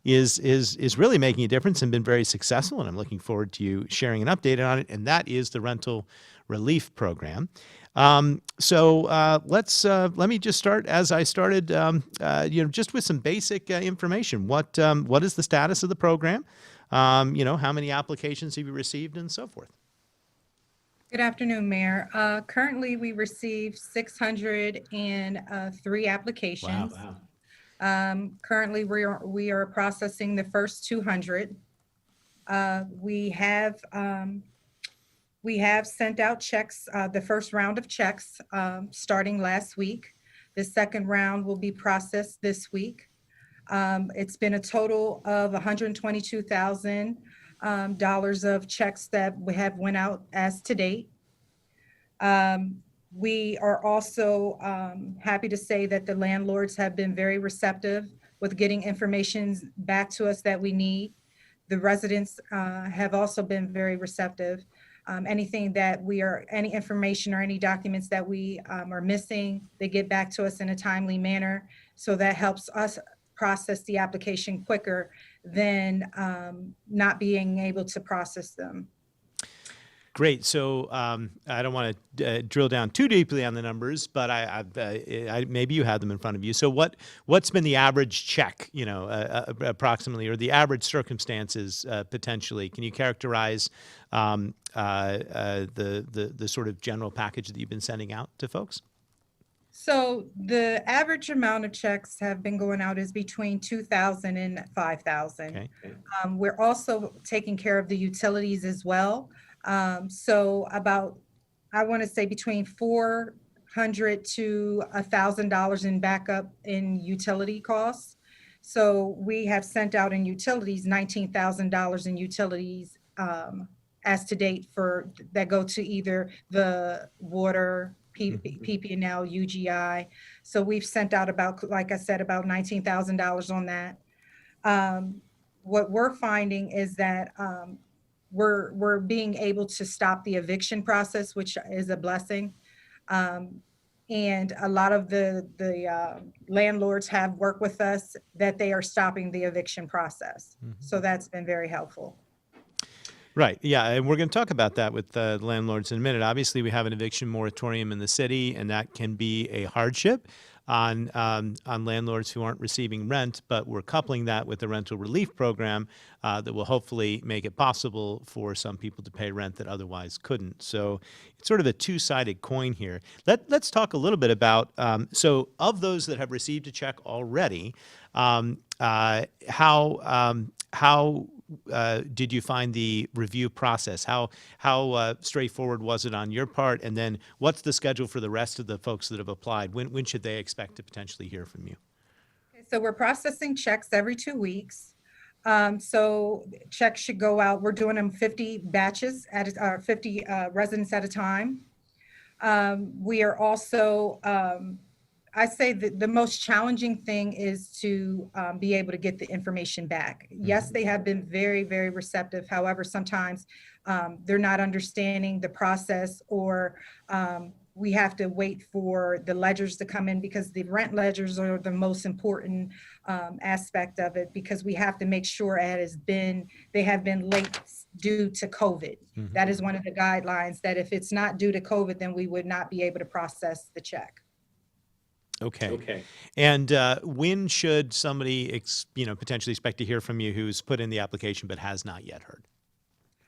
is really making a difference and been very successful. And I'm looking forward to you sharing an update on it. And that is the rental relief program. So let me just start as I started, just with some basic information. What is the status of the program? How many applications have you received, and so forth? Good afternoon, Mayor. Currently, we received 603 applications. Wow. Currently, we are processing the first 200. We have sent out checks, the first round of checks starting last week. The second round will be processed this week. It's been a total of $122,000 of checks that we have went out as to date. We are also happy to say that the landlords have been very receptive with getting information back to us that we need. The residents have also been very receptive. Anything that any information or any documents that we are missing, they get back to us in a timely manner. So that helps us process the application quicker than not being able to process them. Great. So I don't want to drill down too deeply on the numbers, but maybe you have them in front of you. So what's been the average check, approximately, or the average circumstances potentially? Can you characterize the sort of general package that you've been sending out to folks? So the average amount of checks have been going out is between 2,000 and 5,000. Okay. We're also taking care of the utilities as well. So about, I want to say between $400 to $1,000 in backup in utility costs. So we have sent out in utilities $19,000 in utilities as to date that go to either the water, PP&L, UGI. So we've sent out about, like I said, about $19,000 on that. What we're finding is that we're being able to stop the eviction process, which is a blessing. And a lot of the landlords have worked with us that they are stopping the eviction process. Mm-hmm. So that's been very helpful. Right. Yeah. And we're going to talk about that with the landlords in a minute. Obviously, we have an eviction moratorium in the city, and that can be a hardship on landlords who aren't receiving rent, but we're coupling that with the rental relief program that will hopefully make it possible for some people to pay rent that otherwise couldn't. So it's sort of a two-sided coin here. Let's talk a little bit about, so of those that have received a check already, how did you find the review process? How straightforward was it on your part? And then what's the schedule for the rest of the folks that have applied? When should they expect to potentially hear from you? Okay, so we're processing checks every 2 weeks. So checks should go out. We're doing them 50 batches at 50 residents at a time. We are also I say that the most challenging thing is to be able to get the information back. Yes, they have been very, very receptive. However, sometimes they're not understanding the process, or we have to wait for the ledgers to come in, because the rent ledgers are the most important aspect of it, because we have to make sure they have been late due to COVID. That is one of the guidelines, that if it's not due to COVID, then we would not be able to process the check. Okay. And when should somebody, potentially expect to hear from you who's put in the application but has not yet heard?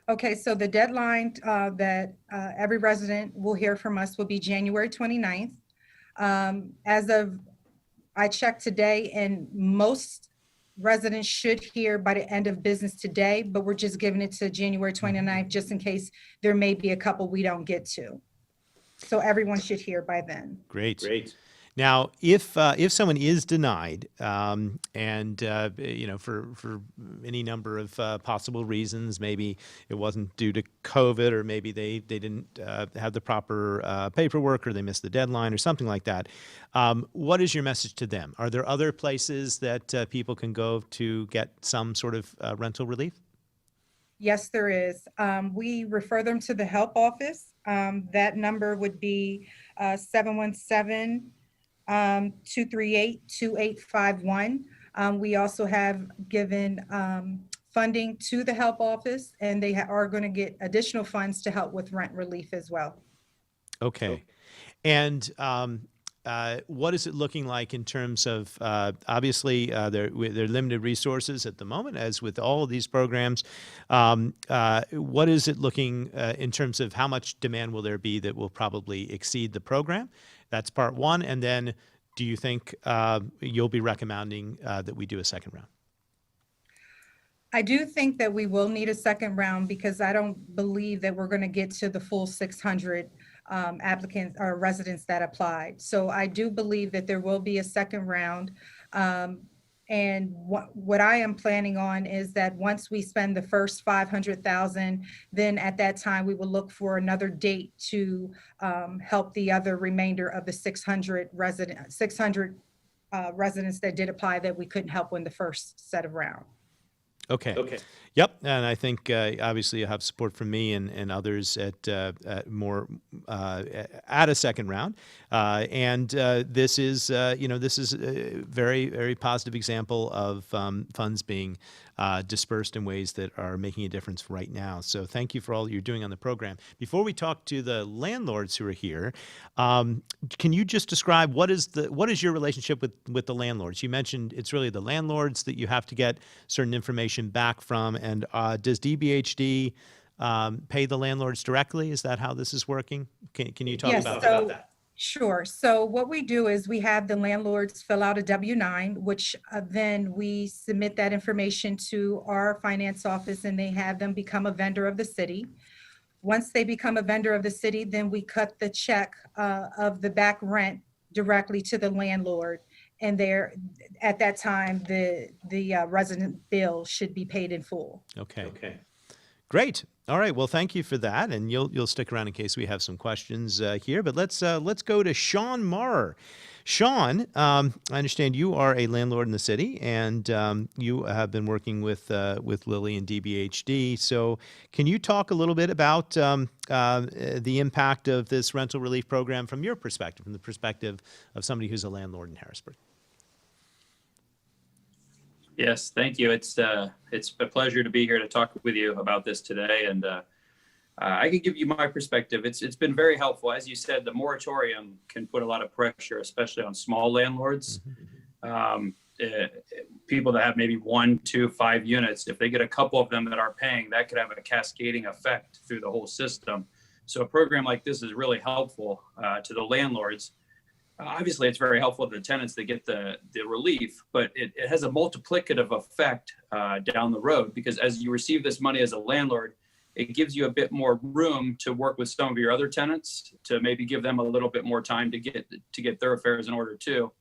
Okay, so the deadline that every resident will hear from us will be January 29th. I checked today, and most residents should hear by the end of business today, but we're just giving it to January 29th, just in case there may be a couple we don't get to. So everyone should hear by then. Great. Now, if someone is denied, for any number of possible reasons, maybe it wasn't due to COVID, or maybe they didn't have the proper paperwork, or they missed the deadline, or something like that, what is your message to them? Are there other places that people can go to get some sort of rental relief? Yes, there is. We refer them to the help office. That number would be 717 238-2851. We also have given funding to the help office, and they are going to get additional funds to help with rent relief as well. Okay. And what is it looking like in terms of, obviously, they're limited resources at the moment, as with all of these programs. What is it looking in terms of how much demand will there be that will probably exceed the program? That's part one. And then do you think you'll be recommending that we do a second round? I do think that we will need a second round, because I don't believe that we're going to get to the full 600 applicants or residents that applied. So I do believe that there will be a second round. And what I am planning on is that once we spend the first 500,000, then at that time we will look for another date to help the other remainder of the 600 residents that did apply that we couldn't help in the first set of round. Okay. Yep. And I think obviously you'll have support from me and others at a second round. This is a very, very positive example of funds being dispersed in ways that are making a difference right now. So thank you for all you're doing on the program. Before we talk to the landlords who are here, can you just describe what is your relationship with the landlords? You mentioned it's really the landlords that you have to get certain information back from, and does DBHD pay the landlords directly? Is that how this is working? Can you talk about that? Sure. So what we do is we have the landlords fill out a W-9, which then we submit that information to our finance office, and they have them become a vendor of the city. Once they become a vendor of the city, then we cut the check of the back rent directly to the landlord. And at that time, the resident bill should be paid in full. Okay. Great. All right. Well, thank you for that, and you'll stick around in case we have some questions here. But let's go to Sean Maurer. Sean, I understand you are a landlord in the city, and you have been working with Lily and DBHD. So, can you talk a little bit about the impact of this rental relief program from your perspective, from the perspective of somebody who's a landlord in Harrisburg? Yes, thank you. It's a pleasure to be here to talk with you about this today, and I can give you my perspective. It's been very helpful. As you said, the moratorium can put a lot of pressure, especially on small landlords. People that have maybe 1, 2, 5 units. If they get a couple of them that aren't paying, that could have a cascading effect through the whole system. So a program like this is really helpful to the landlords. Obviously, it's very helpful to the tenants that get the relief, but it has a multiplicative effect down the road, because as you receive this money as a landlord, it gives you a bit more room to work with some of your other tenants to maybe give them a little bit more time to get their affairs in order too.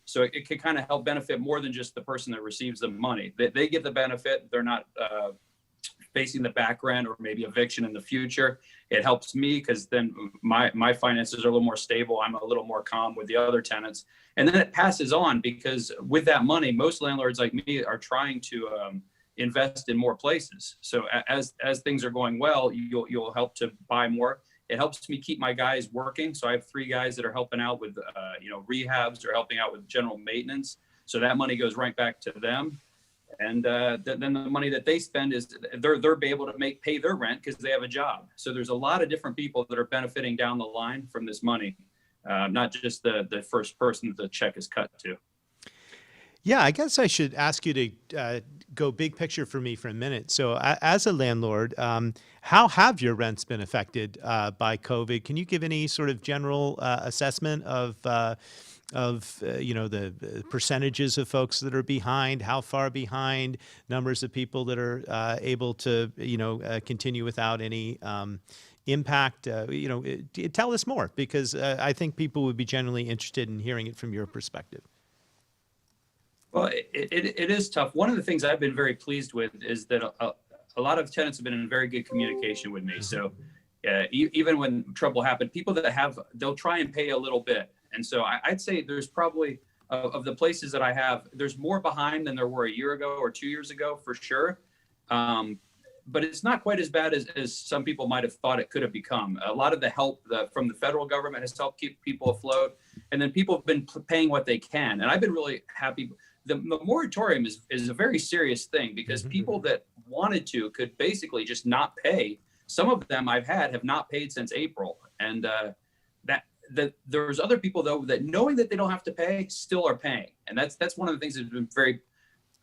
So it can kind of help benefit more than just the person that receives the money. They get the benefit. They're not facing the back rent or maybe eviction in the future. It helps me because then my finances are a little more stable. I'm a little more calm with the other tenants. And then it passes on, because with that money, most landlords like me are trying to invest in more places. So as things are going well, you'll help to buy more. It helps me keep my guys working. So I have 3 guys that are helping out with rehabs or helping out with general maintenance. So that money goes right back to them. And then the money that they spend is they're be able to pay their rent because they have a job. So there's a lot of different people that are benefiting down the line from this money, not just the first person that the check is cut to. Yeah, I guess I should ask you to go big picture for me for a minute. So as a landlord, how have your rents been affected by COVID? Can you give any sort of general assessment of the percentages of folks that are behind, how far behind, numbers of people that are able to, continue without any impact? Tell us more, because I think people would be generally interested in hearing it from your perspective. Well, it is tough. One of the things I've been very pleased with is that a lot of tenants have been in very good communication with me. So even when trouble happened, people that they'll try and pay a little bit. And so I'd say there's probably, of the places that I have, there's more behind than there were a year ago or 2 years ago, for sure. But it's not quite as bad as some people might have thought it could have become. A lot of the help from the federal government has helped keep people afloat. And then people have been paying what they can. And I've been really happy. The moratorium is a very serious thing, because people that wanted to could basically just not pay. Some of them have not paid since April. And there's other people, though, that knowing that they don't have to pay still are paying. And that's one of the things that's been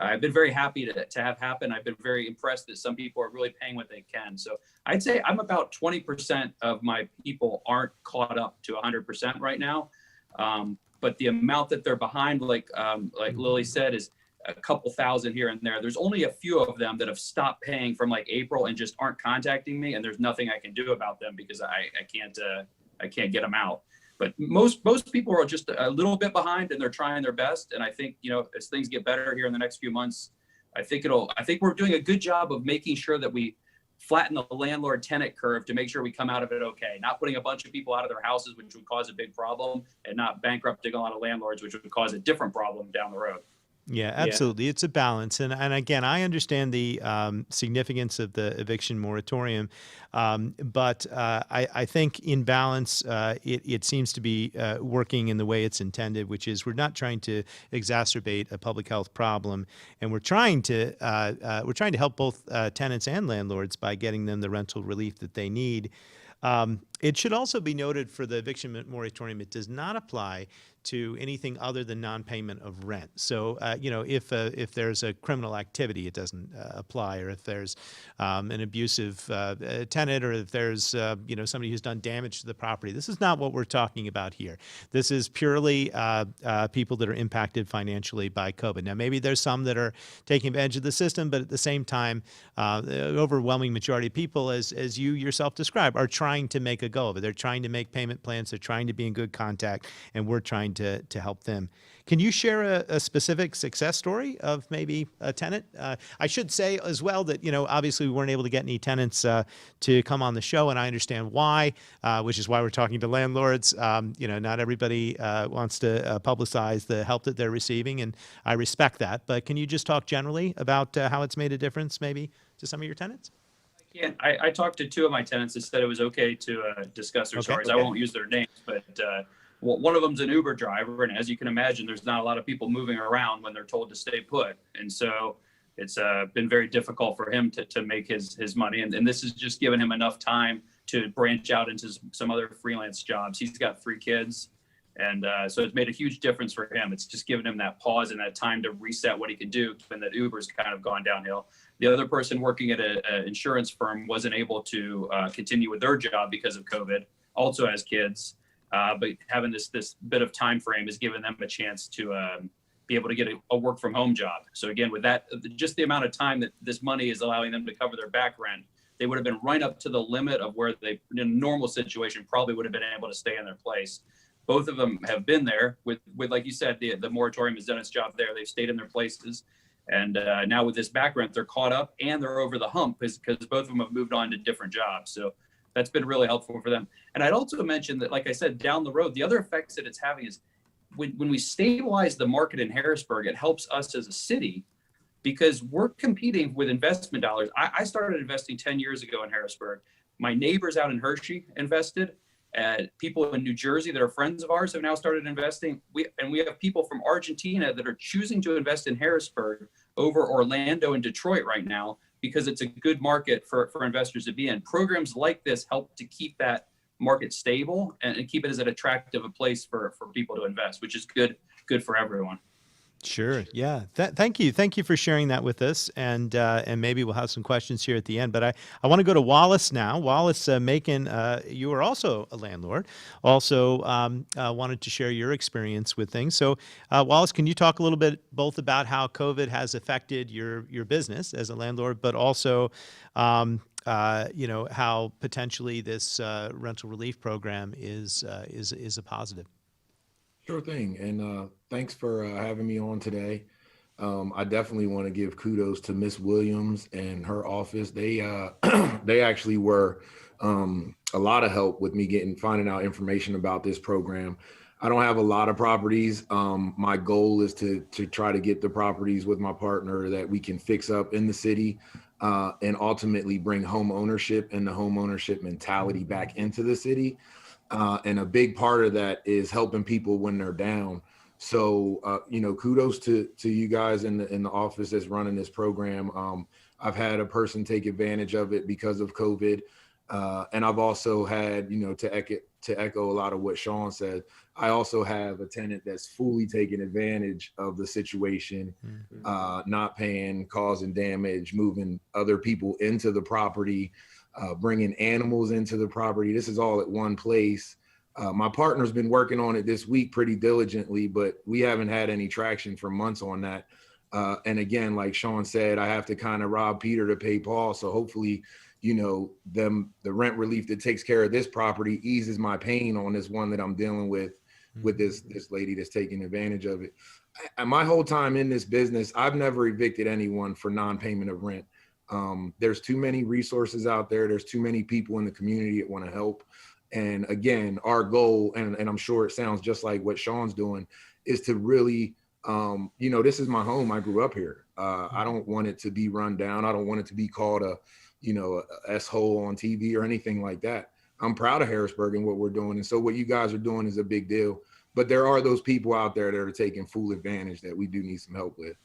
I've been very happy to have happen. I've been very impressed that some people are really paying what they can. So I'd say I'm about 20% of my people aren't caught up to 100% right now. But the amount that they're behind, like Lily said, is a couple thousand here and there. There's only a few of them that have stopped paying from like April and just aren't contacting me. And there's nothing I can do about them because I can't get them out. But most people are just a little bit behind, and they're trying their best. And I think, as things get better here in the next few months, I think we're doing a good job of making sure that we flatten the landlord tenant curve to make sure we come out of it okay. Not putting a bunch of people out of their houses, which would cause a big problem, and not bankrupting a lot of landlords, which would cause a different problem down the road. Yeah, absolutely. Yeah. It's a balance. And again, I understand the significance of the eviction moratorium, but I think in balance, it seems to be working in the way it's intended, which is we're not trying to exacerbate a public health problem, and we're trying to help both tenants and landlords by getting them the rental relief that they need. It should also be noted for the eviction moratorium, it does not apply to anything other than non-payment of rent. So, if there's a criminal activity, it doesn't apply, or if there's an abusive tenant, or if there's somebody who's done damage to the property. This is not what we're talking about here. This is purely people that are impacted financially by COVID. Now, maybe there's some that are taking advantage of the system, but at the same time, the overwhelming majority of people, as you yourself describe, are trying to make a go of it. They're trying to make payment plans. They're trying to be in good contact, and we're trying to help them. Can you share a specific success story of maybe a tenant? I should say as well that, obviously we weren't able to get any tenants to come on the show, and I understand why, which is why we're talking to landlords. Not everybody wants to publicize the help that they're receiving, and I respect that. But can you just talk generally about how it's made a difference maybe to some of your tenants? Yeah, I talked to 2 of my tenants that said it was okay to discuss their stories. I won't use their names, but one of them's an Uber driver, and as you can imagine, there's not a lot of people moving around when they're told to stay put, and so it's been very difficult for him to make his money, and this has just given him enough time to branch out into some other freelance jobs. He's got 3 kids, and so it's made a huge difference for him. It's just given him that pause and that time to reset what he could do, given that Uber's kind of gone downhill. The other person working at an insurance firm wasn't able to continue with their job because of COVID, also has kids, but having this bit of time frame has given them a chance to be able to get a work from home job. So again, with that, just the amount of time that this money is allowing them to cover their back rent, they would have been right up to the limit of where they, in a normal situation, probably would have been able to stay in their place. Both of them have been there with like you said, the moratorium has done its job there. They've stayed in their places. And now with this back rent, they're caught up and they're over the hump because both of them have moved on to different jobs. So that's been really helpful for them. And I'd also mention that, like I said, down the road, the other effects that it's having is when we stabilize the market in Harrisburg, it helps us as a city because we're competing with investment dollars. I started investing 10 years ago in Harrisburg. My neighbors out in Hershey invested. People in New Jersey that are friends of ours have now started investing. We have people from Argentina that are choosing to invest in Harrisburg over Orlando and Detroit right now because it's a good market for investors to be in. Programs like this help to keep that market stable and keep it as an attractive a place for people to invest, which is good for everyone. Sure. Yeah. Thank you. Thank you for sharing that with us. And maybe we'll have some questions here at the end. But I want to go to Wallace now. Wallace Macon, you are also a landlord. Also wanted to share your experience with things. So Wallace, can you talk a little bit both about how COVID has affected your business as a landlord, but also how potentially this rental relief program is a positive? Sure thing. And thanks for having me on today. I definitely want to give kudos to Miss Williams and her office. They they actually were a lot of help with me finding out information about this program. I don't have a lot of properties. My goal is to try to get the properties with my partner that we can fix up in the city and ultimately bring home ownership and the home ownership mentality back into the city. And a big part of that is helping people when they're down. So, kudos to you guys in the office that's running this program. I've had a person take advantage of it because of COVID. And I've also had, to echo a lot of what Sean said, I also have a tenant that's fully taking advantage of the situation, not paying, causing damage, moving other people into the property, bringing animals into the property. This is all at one place. My partner's been working on it this week pretty diligently, but we haven't had any traction for months on that. And again, like Sean said, I have to kind of rob Peter to pay Paul. So hopefully, the rent relief that takes care of this property eases my pain on this one that I'm dealing with this lady that's taking advantage of it. My whole time in this business, I've never evicted anyone for non-payment of rent. There's too many resources out there. There's too many people in the community that want to help. And again, our goal, and I'm sure it sounds just like what Sean's doing, is to really, this is my home. I grew up here. I don't want it to be run down. I don't want it to be called a S-hole on TV or anything like that. I'm proud of Harrisburg and what we're doing. And so what you guys are doing is a big deal. But there are those people out there that are taking full advantage that we do need some help with.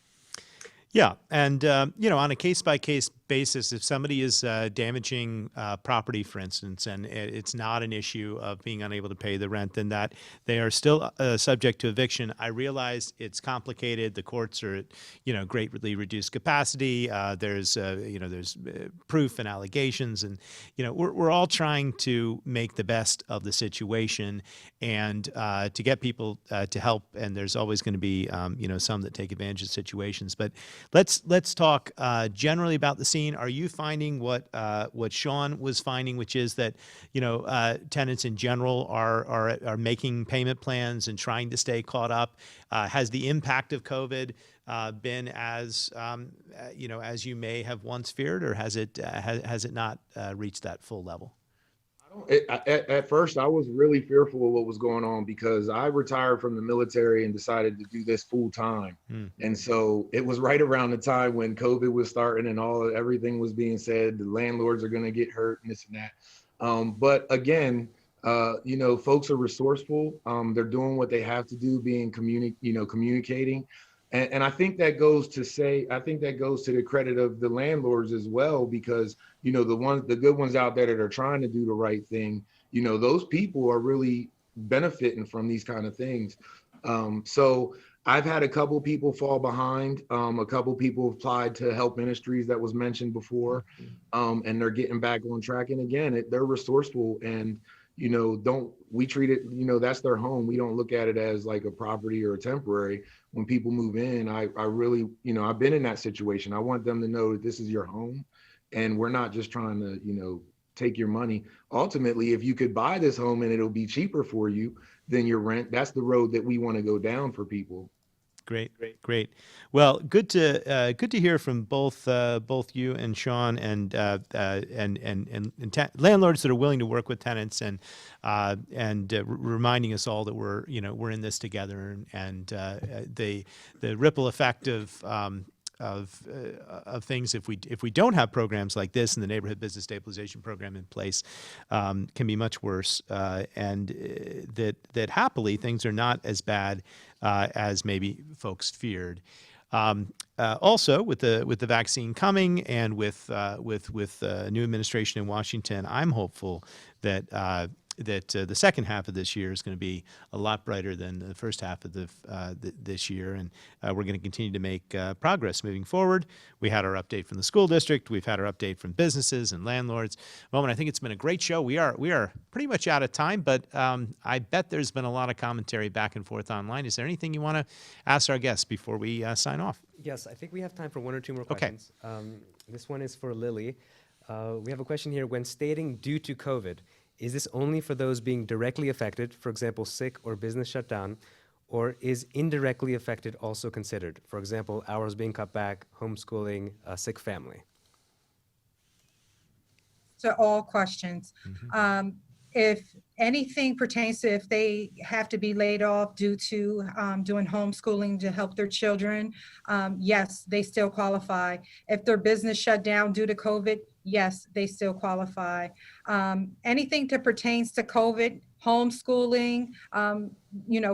Yeah. And, on a case-by-case basis, if somebody is damaging property, for instance, and it's not an issue of being unable to pay the rent, then that they are still subject to eviction. I realize it's complicated. The courts are at, greatly reduced capacity. There's proof and allegations. And, we're all trying to make the best of the situation and to get people to help. And there's always going to be, some that take advantage of situations. But let's talk generally about the scene. Are you finding what Sean was finding, which is that tenants in general are making payment plans and trying to stay caught up? Has the impact of COVID been as as you may have once feared, or has it not reached that full level? At first, I was really fearful of what was going on because I retired from the military and decided to do this full time. And so it was right around the time when COVID was starting and everything was being said, the landlords are going to get hurt and this and that. But again, folks are resourceful. They're doing what they have to do, communicating. And I think that goes to the credit of the landlords as well, because, the good ones out there that are trying to do the right thing, those people are really benefiting from these kind of things. So I've had a couple people fall behind. A couple people applied to help ministries that was mentioned before, and they're getting back on track. And again, they're resourceful and, we treat it, that's their home. We don't look at it as like a property or a temporary. When people move in, I really, I've been in that situation. I want them to know that this is your home and we're not just trying to, take your money. Ultimately, if you could buy this home and it'll be cheaper for you than your rent, that's the road that we want to go down for people. Great. Well, good to hear from both you and Sean and landlords that are willing to work with tenants and reminding us all that we're in this together and the ripple effect of things if we don't have programs like this and the neighborhood business stabilization program in place can be much worse and that happily things are not as bad as maybe folks feared. Also, with the vaccine coming and with new administration in Washington, I'm hopeful that the second half of this year is going to be a lot brighter than the first half of this year, and we're going to continue to make progress moving forward. We had our update from the school district. We've had our update from businesses and landlords. Moment, I think it's been a great show. We are pretty much out of time, but I bet there's been a lot of commentary back and forth online. Is there anything you want to ask our guests before we sign off? Yes, I think we have time for one or two more questions. Okay. This one is for Lily. We have a question here. When stating due to COVID, is this only for those being directly affected, for example, sick or business shut down, or is indirectly affected also considered? For example, hours being cut back, homeschooling, a sick family. To all questions. If anything pertains to if they have to be laid off due to doing homeschooling to help their children, yes, they still qualify. If their business shut down due to COVID, yes, they still qualify. Anything that pertains to COVID, homeschooling,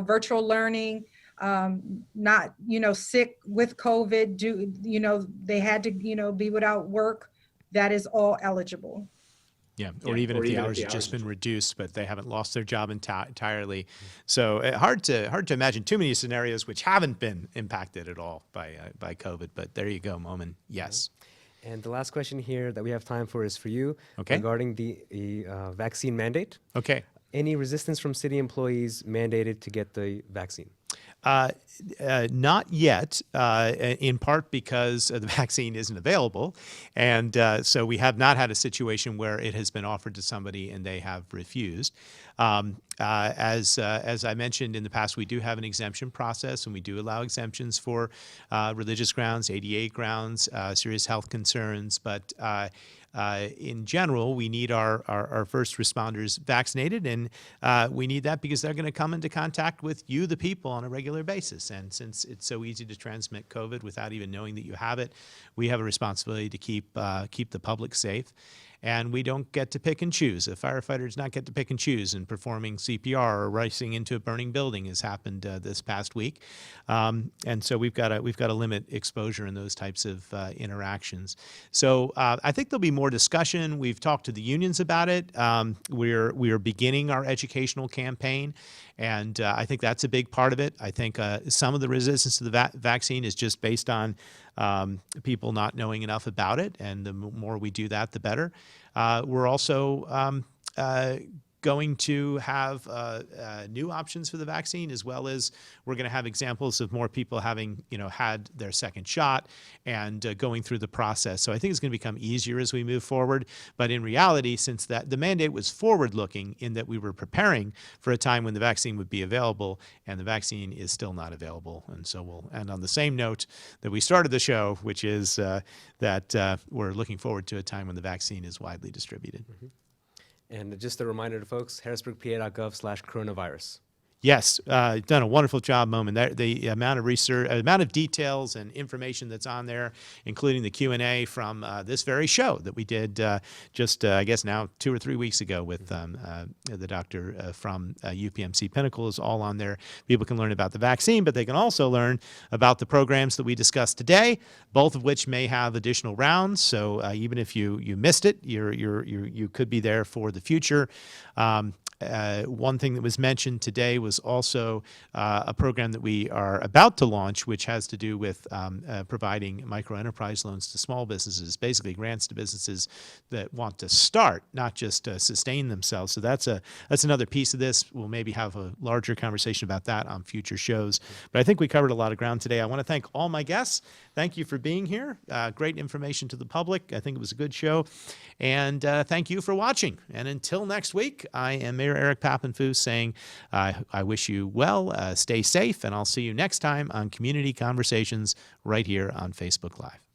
virtual learning, not, sick with COVID, they had to, be without work, that is all eligible. Yeah, or even if the hours have just been reduced, but they haven't lost their job entirely. So hard to imagine too many scenarios which haven't been impacted at all by COVID. But there you go, Momin. Yes. And the last question here that we have time for is for you regarding the vaccine mandate. Okay. Any resistance from city employees mandated to get the vaccine? Not yet, in part because the vaccine isn't available. And so we have not had a situation where it has been offered to somebody and they have refused. As I mentioned in the past, we do have an exemption process and we do allow exemptions for religious grounds, ADA grounds, serious health concerns. But in general, we need our first responders vaccinated, and we need that because they're going to come into contact with you, the people, on a regular basis. And since it's so easy to transmit COVID without even knowing that you have it, we have a responsibility to keep the public safe. And we don't get to pick and choose. A firefighter does not get to pick and choose in performing CPR or racing into a burning building, has happened this past week. And so we've got to limit exposure in those types of interactions. So I think there'll be more discussion. We've talked to the unions about it. We are beginning our educational campaign, and I think that's a big part of it. I think some of the resistance to the vaccine is just based on people not knowing enough about it, and the more we do that, the better. We're also going to have new options for the vaccine, as well as we're going to have examples of more people having, had their second shot and going through the process. So I think it's going to become easier as we move forward. But in reality, since the mandate was forward-looking in that we were preparing for a time when the vaccine would be available, and the vaccine is still not available. And so we'll end on the same note that we started the show, which is that we're looking forward to a time when the vaccine is widely distributed. Mm-hmm. And just a reminder to folks, harrisburgpa.gov/coronavirus. Yes, done a wonderful job, Momin. The amount of research, amount of details and information that's on there, including the Q&A from this very show that we did just, I guess now 2 or 3 weeks ago with the doctor from UPMC Pinnacle, is all on there. People can learn about the vaccine, but they can also learn about the programs that we discussed today, both of which may have additional rounds. So even if you missed it, you could be there for the future. One thing that was mentioned today was also a program that we are about to launch, which has to do with providing microenterprise loans to small businesses, basically grants to businesses that want to start, not just sustain themselves. So that's another piece of this. We'll maybe have a larger conversation about that on future shows. But I think we covered a lot of ground today. I want to thank all my guests. Thank you for being here. Great information to the public. I think it was a good show. And thank you for watching. And until next week, I am Mayor Mayor Eric Papenfuss saying, I wish you well, stay safe, and I'll see you next time on Community Conversations right here on Facebook Live.